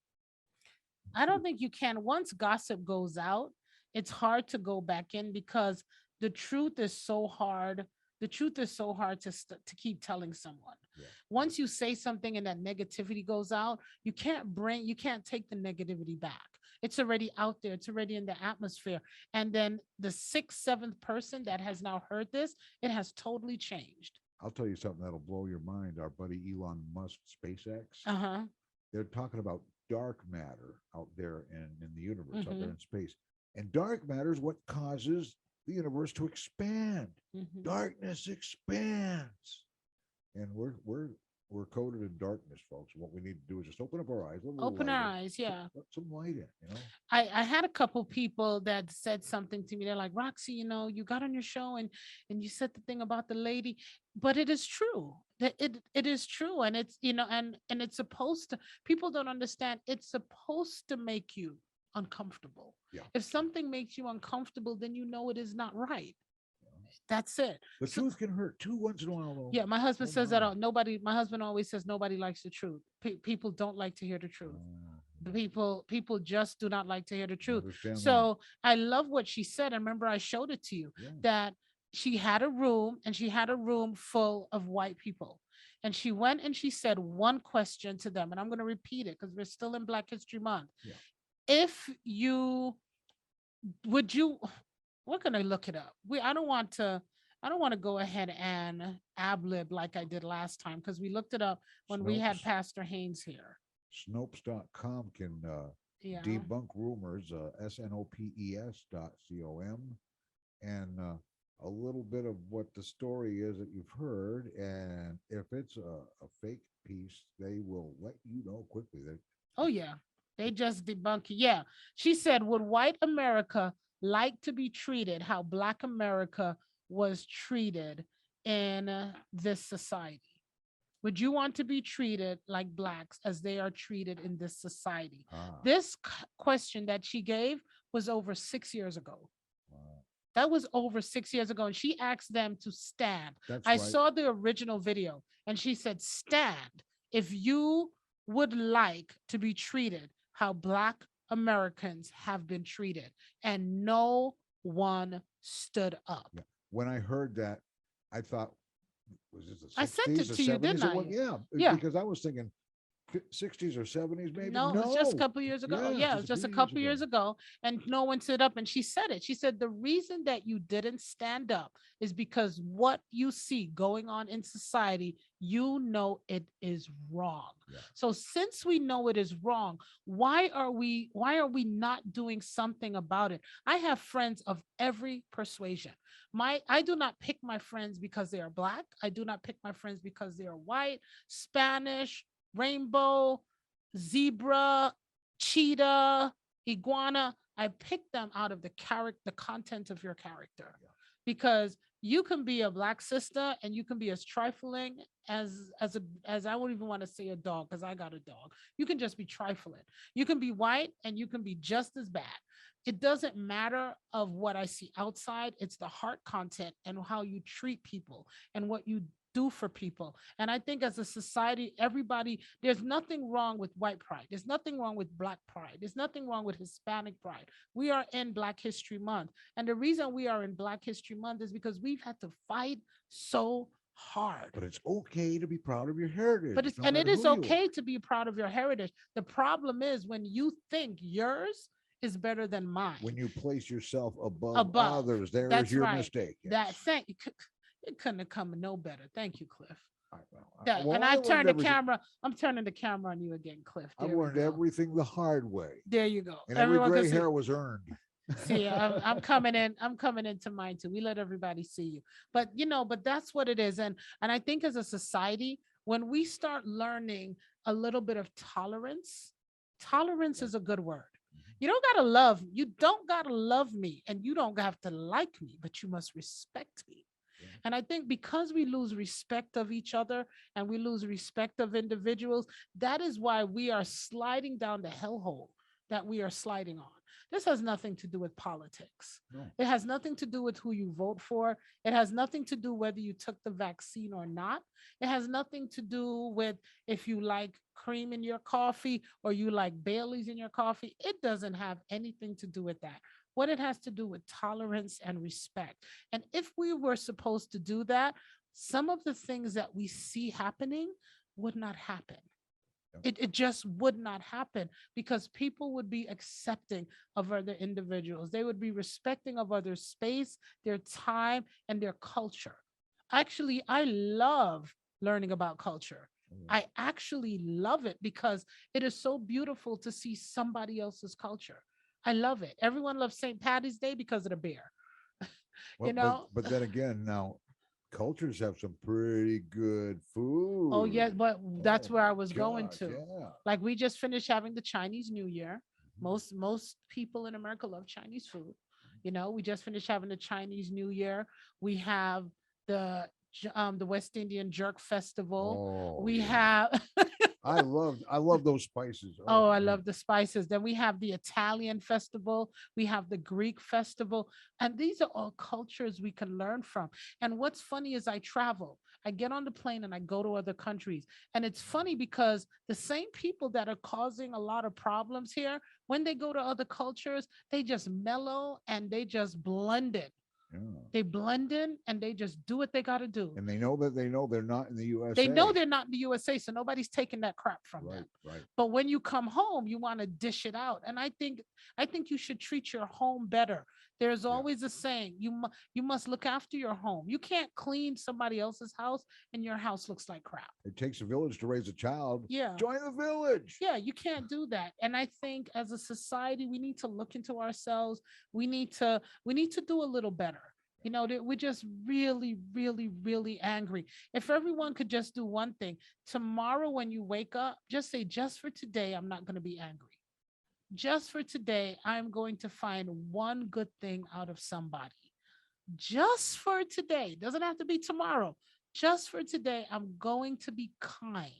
Speaker 1: I don't think you can. Once gossip goes out, it's hard to go back in because the truth is so hard. The truth is so hard to keep telling someone.
Speaker 2: Yeah.
Speaker 1: Once you say something and that negativity goes out, you can't take the negativity back. It's already out there. It's already in the atmosphere. And then the sixth, seventh person that has now heard this, it has totally changed.
Speaker 2: I'll tell you something that'll blow your mind. Our buddy Elon Musk, SpaceX,
Speaker 1: Uh-huh.
Speaker 2: they're talking about dark matter out there in the universe, out
Speaker 1: Mm-hmm.
Speaker 2: there in space. And dark matter is what causes the universe to expand.
Speaker 1: Mhm.
Speaker 2: Darkness expands. And we're coated in darkness, folks. What we need to do is just open up our eyes. Let a little
Speaker 1: Open
Speaker 2: light
Speaker 1: our
Speaker 2: in.
Speaker 1: eyes, yeah.
Speaker 2: Let some light in,
Speaker 1: I had a couple people that said something to me. They're like, Roxy, you got on your show and you said the thing about the lady, but it is true. That it is true. And it's, and it's supposed to, people don't understand, it's supposed to make you uncomfortable.
Speaker 2: Yeah.
Speaker 1: If something makes you uncomfortable, then you know it is not right. That's it.
Speaker 2: The
Speaker 1: So-
Speaker 2: truth can hurt too once in a while, though.
Speaker 1: Yeah, my husband
Speaker 2: Oh,
Speaker 1: says that
Speaker 2: my.
Speaker 1: my husband always says nobody likes the truth. People don't like to hear the truth. The people just do not like to hear the truth.
Speaker 2: Understand that.
Speaker 1: So I love what she said. And remember, I showed it to you
Speaker 2: Yeah.
Speaker 1: that she had a room full of white people. And she went and she said one question to them, and I'm going to repeat it because we're still in Black History Month.
Speaker 2: Yeah.
Speaker 1: If you would you we're going to look it up. I don't want to go ahead and ad-lib like I did last time because we looked it up when we had
Speaker 2: Snopes.
Speaker 1: Pastor Haynes here.
Speaker 2: Snopes.com can
Speaker 1: Yeah.
Speaker 2: debunk rumors, snopes.com, and a little bit of what the story is that you've heard. And if it's a fake piece, they will let you know quickly.
Speaker 1: Oh, yeah. They just debunk it. Yeah. She said, would white America like to be treated how Black America was treated in this society? Would you want to be treated like Blacks as they are treated in this society?
Speaker 2: Ah,
Speaker 1: This question that she gave was over 6 years ago.
Speaker 2: wow.
Speaker 1: That was over 6 years ago. And she asked them to stand.
Speaker 2: That's
Speaker 1: I
Speaker 2: right.
Speaker 1: saw the original video and she said, stand if you would like to be treated how Black Americans have been treated. And no one stood up.
Speaker 2: Yeah. When I heard that, I thought, was this the 60s
Speaker 1: I sent it
Speaker 2: or
Speaker 1: to you,
Speaker 2: 70s?
Speaker 1: didn't I?
Speaker 2: Yeah,
Speaker 1: Yeah.
Speaker 2: because I was thinking 60s or 70s, maybe.
Speaker 1: No, it was just a couple years ago. Yeah, it was just a
Speaker 2: few
Speaker 1: couple years ago. And no one stood up. And she said it. She said, the reason that you didn't stand up is because what you see going on in society, you know it is wrong.
Speaker 2: Yeah.
Speaker 1: So since we know it is wrong, why are we not doing something about it? I have friends of every persuasion. I do not pick my friends because they are Black. I do not pick my friends because they are white, Spanish, rainbow, zebra, cheetah, iguana. I pick them out of the content of your character.
Speaker 2: Yeah.
Speaker 1: Because you can be a Black sister and you can be as trifling as I wouldn't even want to say a dog because I got a dog. You can just be trifling. You can be white and you can be just as bad. It doesn't matter of what I see outside. It's the heart content and how you treat people and what you do for people. And I think as a society, there's nothing wrong with white pride. There's nothing wrong with Black pride. There's nothing wrong with Hispanic pride. We are in Black History Month. And the reason we are in Black History Month is because we've had to fight so hard.
Speaker 2: But it's okay to be proud of your heritage.
Speaker 1: But
Speaker 2: no
Speaker 1: it
Speaker 2: matter
Speaker 1: is
Speaker 2: who you
Speaker 1: okay
Speaker 2: are.
Speaker 1: to be proud of your heritage. The problem is when you think yours is better than mine.
Speaker 2: When you place yourself above,
Speaker 1: Above.
Speaker 2: others, there's
Speaker 1: That's
Speaker 2: your
Speaker 1: right.
Speaker 2: mistake.
Speaker 1: That
Speaker 2: yes.
Speaker 1: it couldn't have come no better. Thank you, Cliff.
Speaker 2: Well,
Speaker 1: And
Speaker 2: I
Speaker 1: I
Speaker 2: learned
Speaker 1: turned the
Speaker 2: everything-
Speaker 1: camera. I'm turning the camera on you again, Cliff.
Speaker 2: I
Speaker 1: There we
Speaker 2: learned
Speaker 1: go.
Speaker 2: everything the hard way.
Speaker 1: There you go.
Speaker 2: And every
Speaker 1: Everyone can
Speaker 2: gray
Speaker 1: see.
Speaker 2: hair was earned.
Speaker 1: See, I'm coming in. I'm coming into mine too. We let everybody see you, but but that's what it is. And I think as a society, when we start learning a little bit of tolerance is a good word. You don't gotta love me, and you don't have to like me, but you must respect me.
Speaker 2: Yeah.
Speaker 1: And I think because we lose respect of each other and we lose respect of individuals, that is why we are sliding down the hellhole that we are sliding on. This has nothing to do with politics.
Speaker 2: No.
Speaker 1: It has nothing to do with who you vote for. It has nothing to do whether you took the vaccine or not. It has nothing to do with if you like cream in your coffee or you like Bailey's in your coffee. It doesn't have anything to do with that. What it has to do with tolerance and respect. And if we were supposed to do that, some of the things that we see happening would not happen. It just would not happen because people would be accepting of other individuals. They would be respecting of others' space, their time, and their culture. Actually, I love learning about culture. I actually love it because it is so beautiful to see somebody else's culture. I love it. Everyone loves St. Patty's Day because of the bear.
Speaker 2: But then again, now cultures have some pretty good food.
Speaker 1: Oh, yeah, but that's
Speaker 2: Oh
Speaker 1: where I
Speaker 2: my
Speaker 1: was going
Speaker 2: gosh,
Speaker 1: to.
Speaker 2: yeah.
Speaker 1: Like we just finished having the Chinese New Year. Most people in America love Chinese food. We just finished having the Chinese New Year. We have the West Indian Jerk Festival.
Speaker 2: Oh,
Speaker 1: We
Speaker 2: yeah.
Speaker 1: have
Speaker 2: I love those spices.
Speaker 1: Oh, I
Speaker 2: man.
Speaker 1: love the spices. Then we have the Italian festival. We have the Greek festival. And these are all cultures we can learn from. And what's funny is I travel. I get on the plane and I go to other countries. And it's funny because the same people that are causing a lot of problems here, when they go to other cultures, they just mellow and they just blend it
Speaker 2: Yeah.
Speaker 1: They blend in and they just do what they got to do.
Speaker 2: And they know that they're not in the USA.
Speaker 1: They know they're not in the USA, so nobody's taking that crap from
Speaker 2: right,
Speaker 1: them.
Speaker 2: right.
Speaker 1: But when you come home, you want to dish it out. And I think you should treat your home better. There's always a saying, you must look after your home. You can't clean somebody else's house and your house looks like crap.
Speaker 2: It takes a village to raise a child.
Speaker 1: Yeah.
Speaker 2: Join the village.
Speaker 1: Yeah, you can't do that. And I think as a society, we need to look into ourselves. We need to do a little better. You know, that we're just really, really, really angry. If everyone could just do one thing, tomorrow when you wake up, just say, just for today, I'm not going to be angry. Just for today, I'm going to find one good thing out of somebody. Just for today, doesn't have to be tomorrow. Just for today, I'm going to be kind.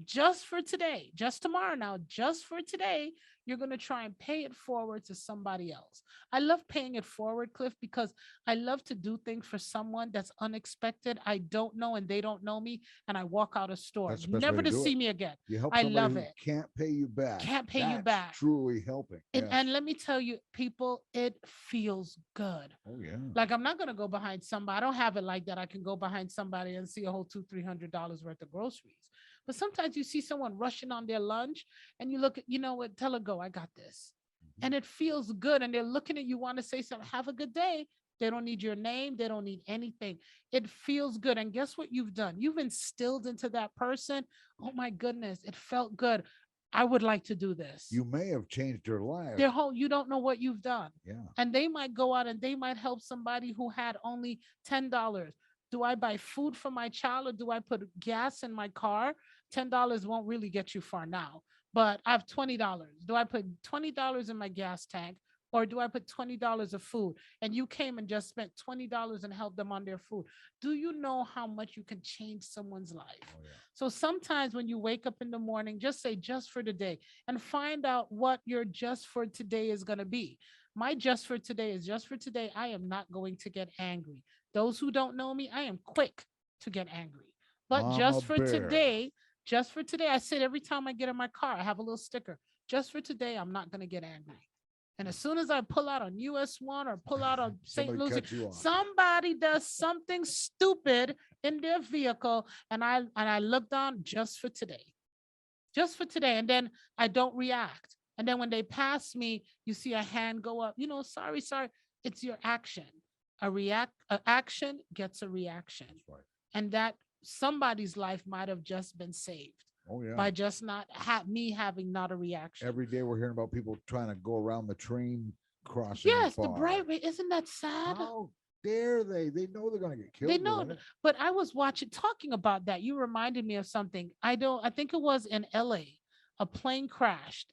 Speaker 1: Just for today, just tomorrow now, just for today, you're going to try and pay it forward to somebody else. I love paying it forward, Cliff, because I love to do things for someone that's unexpected. I don't know and they don't know me, and I walk out of store,
Speaker 2: That's the best
Speaker 1: never
Speaker 2: way to
Speaker 1: to
Speaker 2: do
Speaker 1: see
Speaker 2: it.
Speaker 1: me again.
Speaker 2: You help
Speaker 1: I
Speaker 2: somebody
Speaker 1: love
Speaker 2: who
Speaker 1: it.
Speaker 2: can't pay you back.
Speaker 1: Can't pay you
Speaker 2: That's
Speaker 1: back.
Speaker 2: Truly helping.
Speaker 1: And,
Speaker 2: Yes.
Speaker 1: and let me tell you, people, it feels good.
Speaker 2: Oh yeah.
Speaker 1: Like I'm not gonna go behind somebody. I don't have it like that. I can go behind somebody and see a whole $200-300 worth of groceries. But sometimes you see someone rushing on their lunch and you look at, you know what, tell her go, I got this. And it feels good. And they're looking at you, want to say something, have a good day. They don't need your name. They don't need anything. It feels good. And guess what you've done? You've instilled into that person, oh my goodness, it felt good. I would like to do this.
Speaker 2: You may have changed your life.
Speaker 1: Their whole, you don't know what you've done.
Speaker 2: Yeah.
Speaker 1: And they might go out and they might help somebody who had only $10. Do I buy food for my child or do I put gas in my car? $10 won't really get you far now, but I have $20. Do I put $20 in my gas tank or do I put $20 of food? And you came and just spent $20 and helped them on their food. Do you know how much you can change someone's life?
Speaker 2: Oh, yeah.
Speaker 1: So sometimes when you wake up in the morning, just say just for today and find out what your just for today is going to be. My just for today is just for today. I am not going to get angry. Those who don't know me, I am quick to get angry. But
Speaker 2: Mama
Speaker 1: just for
Speaker 2: bear.
Speaker 1: today, I say it every time I get in my car, I have a little sticker. Just for today, I'm not going to get angry. And as soon as I pull out on US 1 or pull out on St.
Speaker 2: Somebody
Speaker 1: Lucie,
Speaker 2: cuts you off.
Speaker 1: somebody does something stupid in their vehicle, and I look down just for today. Just for today. And then I don't react. And then when they pass me, you see a hand go up, sorry. It's your action. An action gets a reaction.
Speaker 2: That's right.
Speaker 1: And that somebody's life might have just been saved
Speaker 2: Oh yeah.
Speaker 1: by just not me having not a reaction.
Speaker 2: Every day we're hearing about people trying to go around the train crossing.
Speaker 1: Yes, the
Speaker 2: bar.
Speaker 1: bright red. Isn't that sad?
Speaker 2: How dare they? They know they're going to get killed.
Speaker 1: They know,
Speaker 2: doing it.
Speaker 1: but I was talking about that. You reminded me of something. I think it was in LA. A plane crashed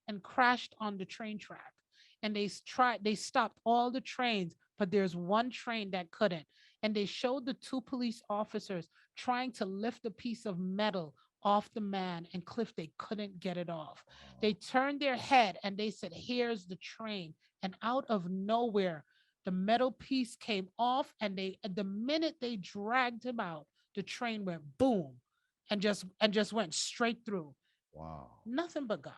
Speaker 1: on the train track. And they stopped all the trains, but there's one train that couldn't. And they showed the two police officers trying to lift a piece of metal off the man, and Cliff, they couldn't get it off. They turned their head and they said, here's the train. And out of nowhere, the metal piece came off, and the minute they dragged him out, the train went boom and just went straight through.
Speaker 2: Wow.
Speaker 1: Nothing but God.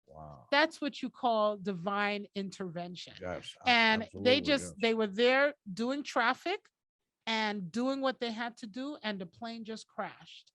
Speaker 2: Wow.
Speaker 1: That's what you call divine intervention.
Speaker 2: Yes.
Speaker 1: And
Speaker 2: absolutely, yes.
Speaker 1: they were there doing traffic and doing what they had to do, and the plane just crashed.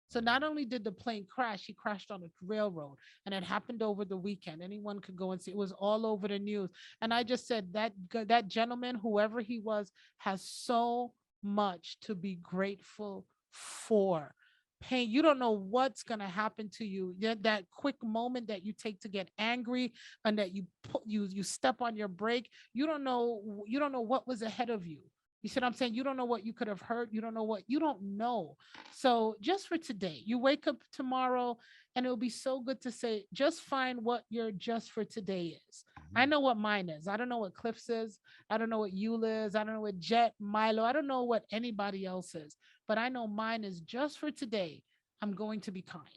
Speaker 1: So not only did the plane crash, he crashed on a railroad, and it happened over the weekend. Anyone could go and see. It was all over the news. And I just said that gentleman, whoever he was, has so much to be grateful for. Pain, you don't know what's going to happen to you. That quick moment that you take to get angry, and that you step on your brake, you don't know what was ahead of you. You see what I'm saying? You don't know what you could have heard. You don't know. So just for today, you wake up tomorrow, and it'll be so good to say, just find what your just for today is. I know what mine is. I don't know what Cliff's is. I don't know what Eula is. I don't know what Jet, Milo. I don't know what anybody else is, but I know mine is just for today. I'm going to be kind.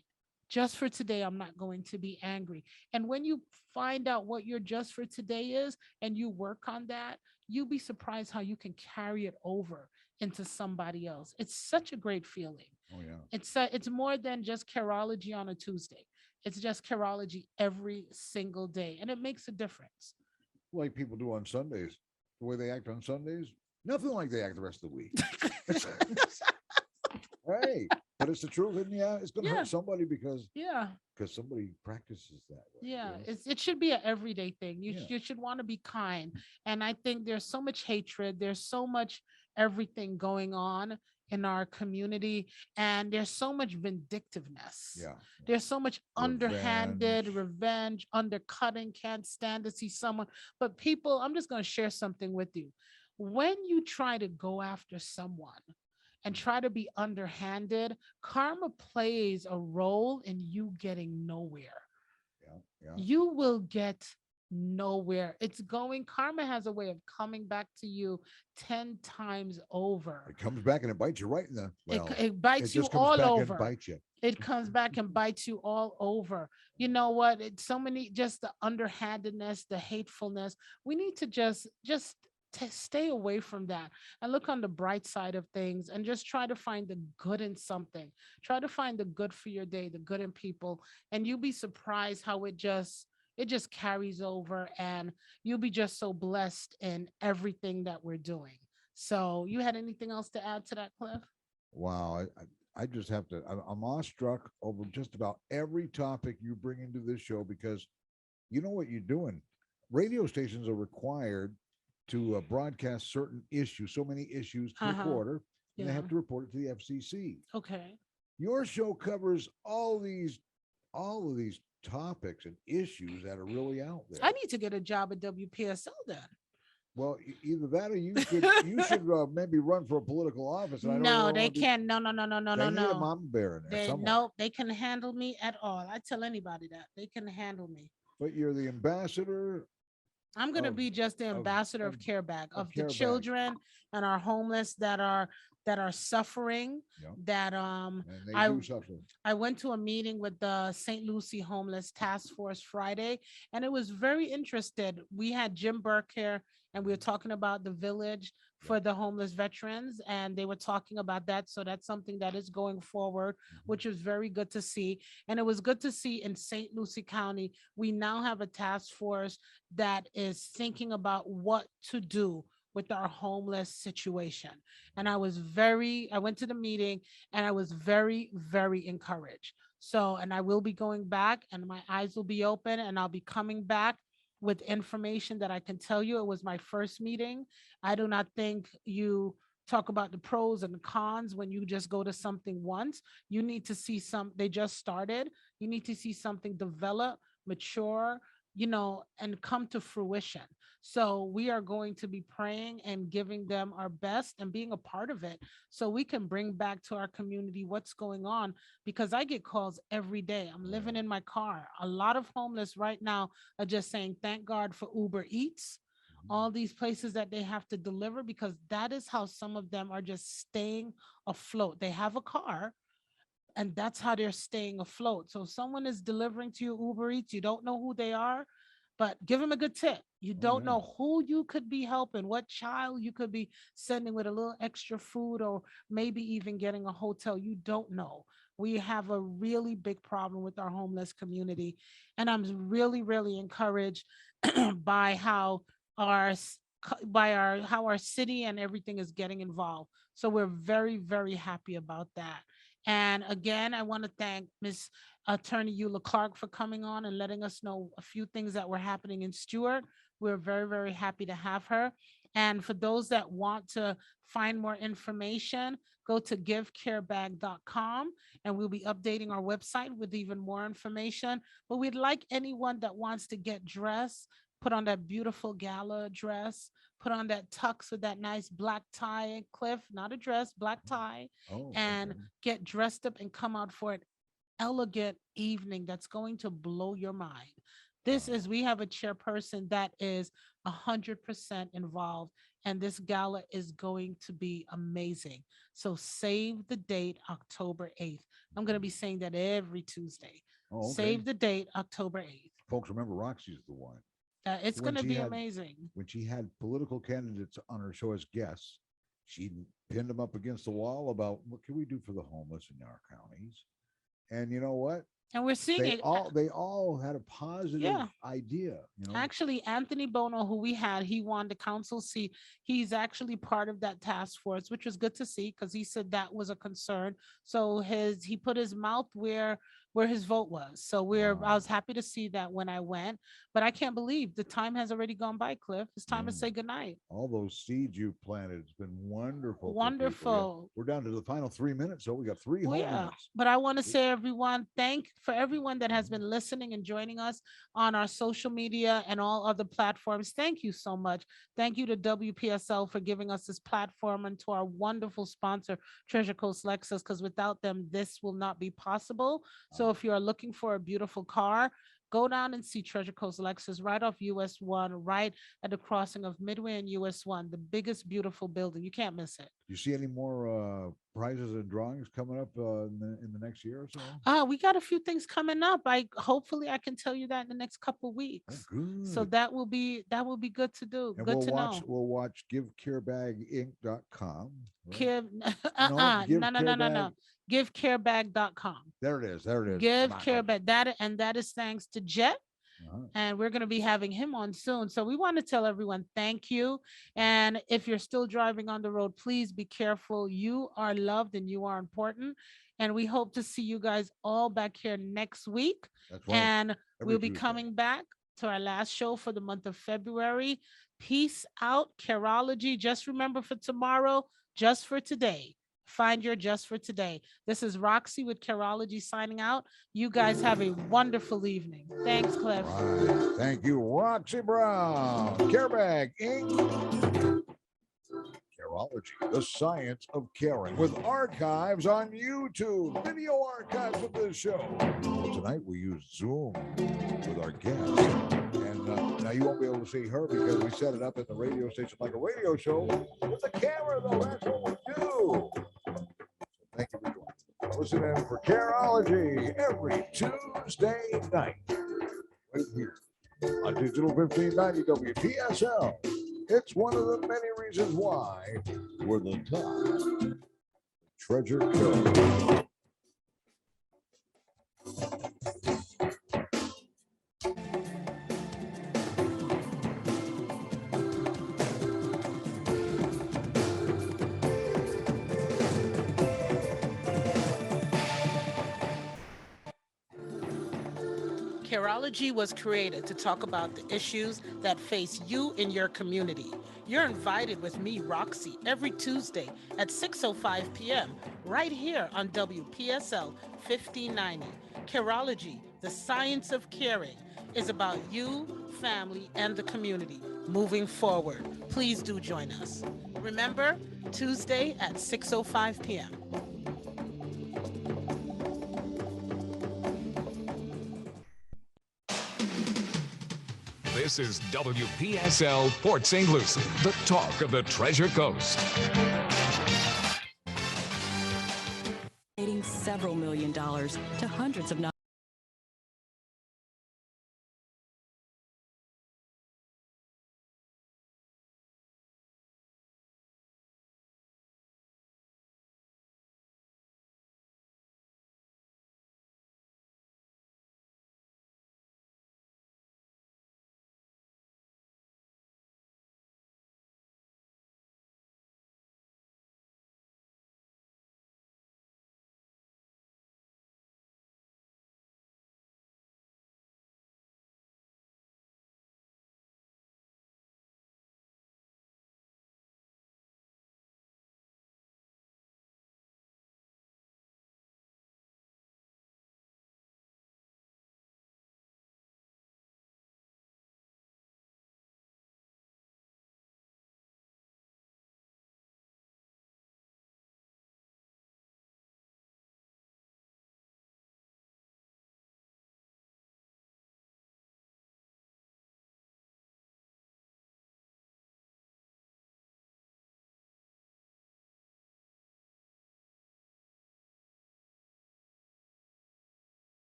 Speaker 1: Just for today, I'm not going to be angry. And when you find out what your just for today is and you work on that, you'll be surprised how you can carry it over into somebody else. It's such a great feeling.
Speaker 2: Oh yeah.
Speaker 1: It's more than just Careology on a Tuesday. It's just Careology every single day, and it makes a difference.
Speaker 2: Like people do on Sundays. the way they act on Sundays, nothing like they act the rest of the week. Right. But it's the truth. And yeah, it's going to
Speaker 1: Yeah.
Speaker 2: hurt somebody because
Speaker 1: Yeah.
Speaker 2: somebody practices that way.
Speaker 1: Yeah,
Speaker 2: Yes.
Speaker 1: it should be an everyday thing.
Speaker 2: Yeah.
Speaker 1: You should want to be kind. And I think there's so much hatred, there's so much everything going on in our community, and there's so much vindictiveness.
Speaker 2: Yeah.
Speaker 1: There's so much underhanded
Speaker 2: Revenge.
Speaker 1: revenge, undercutting, can't stand to see someone. But people, I'm just going to share something with you. When you try to go after someone and try to be underhanded, karma plays a role in you getting nowhere.
Speaker 2: Yeah. Yeah.
Speaker 1: You will get nowhere. Karma has a way of coming back to you 10 times over.
Speaker 2: It comes back and it bites you right in the, well,
Speaker 1: It bites you
Speaker 2: just comes
Speaker 1: all
Speaker 2: back and
Speaker 1: over.
Speaker 2: bites you.
Speaker 1: It comes back and bites you all over. You know what? It's so many, just the underhandedness, the hatefulness. We need to just stay away from that and look on the bright side of things and just try to find the good in something. Try to find the good for your day, the good in people, and you'll be surprised how it just carries over, and you'll be just so blessed in everything that we're doing. So, you had anything else to add to that, Cliff?
Speaker 2: Wow. I just have to, I'm awestruck over just about every topic you bring into this show because you know what you're doing. Radio stations are required to broadcast certain issues, so many issues per quarter, and they have
Speaker 1: Yeah.
Speaker 2: to report it to the FCC.
Speaker 1: Okay.
Speaker 2: Your show covers all of these topics and issues that are really out there.
Speaker 1: I need to get a job at WPSL then.
Speaker 2: Well, either that or you should maybe run for a political office. And I don't
Speaker 1: No,
Speaker 2: know,
Speaker 1: they can't. No, no, no, no, no,
Speaker 2: They
Speaker 1: no,
Speaker 2: need a
Speaker 1: no.
Speaker 2: mama bear in there
Speaker 1: They
Speaker 2: somewhere.
Speaker 1: nope, they can handle me at all. I tell anybody that they can handle me.
Speaker 2: But you're the ambassador.
Speaker 1: I'm gonna
Speaker 2: Of-
Speaker 1: be just the ambassador of
Speaker 2: of
Speaker 1: CareBag, of the
Speaker 2: CareBag.
Speaker 1: children and our homeless that are suffering.
Speaker 2: Yeah.
Speaker 1: That
Speaker 2: And they
Speaker 1: I
Speaker 2: do suffer.
Speaker 1: I went to a meeting with the St. Lucie Homeless Task Force Friday, and it was very interested. We had Jim Burke here, and we were talking about the village for the homeless veterans, and they were talking about that. So that's something that is going forward, which was very good to see. And it was good to see in St. Lucie County, we now have a task force that is thinking about what to do with our homeless situation. And I went to the meeting and I was very, very encouraged. So, and I will be going back and my eyes will be open and I'll be coming back with information that I can tell you. It was my first meeting. I do not think you talk about the pros and the cons when you just go to something once. You need to see they just started. You need to see something develop, mature, and come to fruition. So we are going to be praying and giving them our best and being a part of it so we can bring back to our community what's going on, because I get calls every day. I'm living in my car. A lot of homeless right now are just saying, thank God for Uber Eats, all these places that they have to deliver, because that is how some of them are just staying afloat. They have a car, and that's how they're staying afloat. So if someone is delivering to you Uber Eats, you don't know who they are, but give them a good tip. You don't
Speaker 2: yeah.
Speaker 1: know who you could be helping, what child you could be sending with a little extra food, or maybe even getting a hotel. You don't know. We have a really big problem with our homeless community. And I'm really, really encouraged by how our how our city and everything is getting involved. So we're very, very happy about that. And again, I want to thank Miss Attorney Eula Clark for coming on and letting us know a few things that were happening in Stewart. We're very, very happy to have her. And for those that want to find more information, go to givecarebag.com and we'll be updating our website with even more information. But we'd like anyone that wants to get dressed, put on that beautiful gala dress, put on that tux with that nice black tie, Cliff, not a dress, black tie,
Speaker 2: Oh,
Speaker 1: and
Speaker 2: okay.
Speaker 1: get dressed up and come out for an elegant evening that's going to blow your mind. We have a chairperson that is 100% involved, and this gala is going to be amazing. So save the date, October 8th. I'm going to be saying that every Tuesday.
Speaker 2: Oh, okay.
Speaker 1: Save the date, October 8th.
Speaker 2: Folks, remember Roxy's the one.
Speaker 1: It's
Speaker 2: When
Speaker 1: going to
Speaker 2: she
Speaker 1: be
Speaker 2: had-
Speaker 1: amazing.
Speaker 2: When she had political candidates on her show as guests, she pinned them up against the wall about what can we do for the homeless in our counties. And you know what?
Speaker 1: And we're seeing it.
Speaker 2: They all had a positive
Speaker 1: Yeah.
Speaker 2: idea, you know.
Speaker 1: Actually, Anthony Bono, who we had, he won the council seat. He's actually part of that task force, which was good to see because he said that was a concern. So he put his mouth where his vote was. So I
Speaker 2: Wow.
Speaker 1: was happy to see that when I went. But I can't believe the time has already gone by, Cliff. It's time to
Speaker 2: Yeah.
Speaker 1: say goodnight.
Speaker 2: All those seeds you planted, it's been wonderful. for people. Yeah.
Speaker 1: Wonderful.
Speaker 2: We're down to the final 3 minutes, so we got three
Speaker 1: Well,
Speaker 2: whole
Speaker 1: yeah,
Speaker 2: minutes.
Speaker 1: but I want to say everyone, for everyone that has been listening and joining us on our social media and all other platforms. Thank you so much. Thank you to WPSL for giving us this platform and to our wonderful sponsor, Treasure Coast Lexus, because without them, this will not be possible. So if you are looking for a beautiful car, go down and see Treasure Coast Lexus right off US 1, right at the crossing of Midway and US 1, the biggest, beautiful building. You can't miss it.
Speaker 2: You see any more prizes and drawings coming up in the next year or so?
Speaker 1: We got a few things coming up. Hopefully I can tell you that in the next couple
Speaker 2: Oh,
Speaker 1: weeks.
Speaker 2: good.
Speaker 1: So that will be good to do.
Speaker 2: And
Speaker 1: Good to know.
Speaker 2: we'll watch givecarebaginc.com. Right?
Speaker 1: Care,
Speaker 2: give
Speaker 1: no.
Speaker 2: CareBag-
Speaker 1: Givecarebag.com.
Speaker 2: There it is.
Speaker 1: Give
Speaker 2: Come on.
Speaker 1: Carebag. That is thanks to Jet.
Speaker 2: Uh-huh.
Speaker 1: And we're going to be having him on soon. So we want to tell everyone thank you. And if you're still driving on the road, please be careful. You are loved and you are important. And we hope to see you guys all back here next week.
Speaker 2: That's right.
Speaker 1: And
Speaker 2: Every
Speaker 1: we'll be
Speaker 2: Tuesday.
Speaker 1: coming back to our last show for the month of February. Peace out, Careology. Just remember for tomorrow, just for today. Find your just for today. This is Roxy with Careology signing out. You guys have a wonderful evening. Thanks, Cliff.
Speaker 2: Right. Thank you, Roxy Brown. CareBag Inc. Careology, the science of caring, with archives on YouTube, video archives of this show. Well, tonight we use Zoom with our guest. And now you won't be able to see her because we set it up at the radio station like a radio show with a camera, though. That's what we do. Thank you for joining. Listen in for Careology every Tuesday night, right here on Digital 1590 WPSL. It's one of the many reasons why we're the top treasure coast.
Speaker 1: Careology was created to talk about the issues that face you in your community. You're invited with me, Roxy, every Tuesday at 6:05 p.m. right here on WPSL 1590. Careology, the science of caring, is about you, family, and the community moving forward. Please do join us. Remember, Tuesday at 6:05 p.m.
Speaker 4: This is WPSL Port St. Lucie, the talk of the Treasure Coast.
Speaker 5: Several $1 million to hundreds of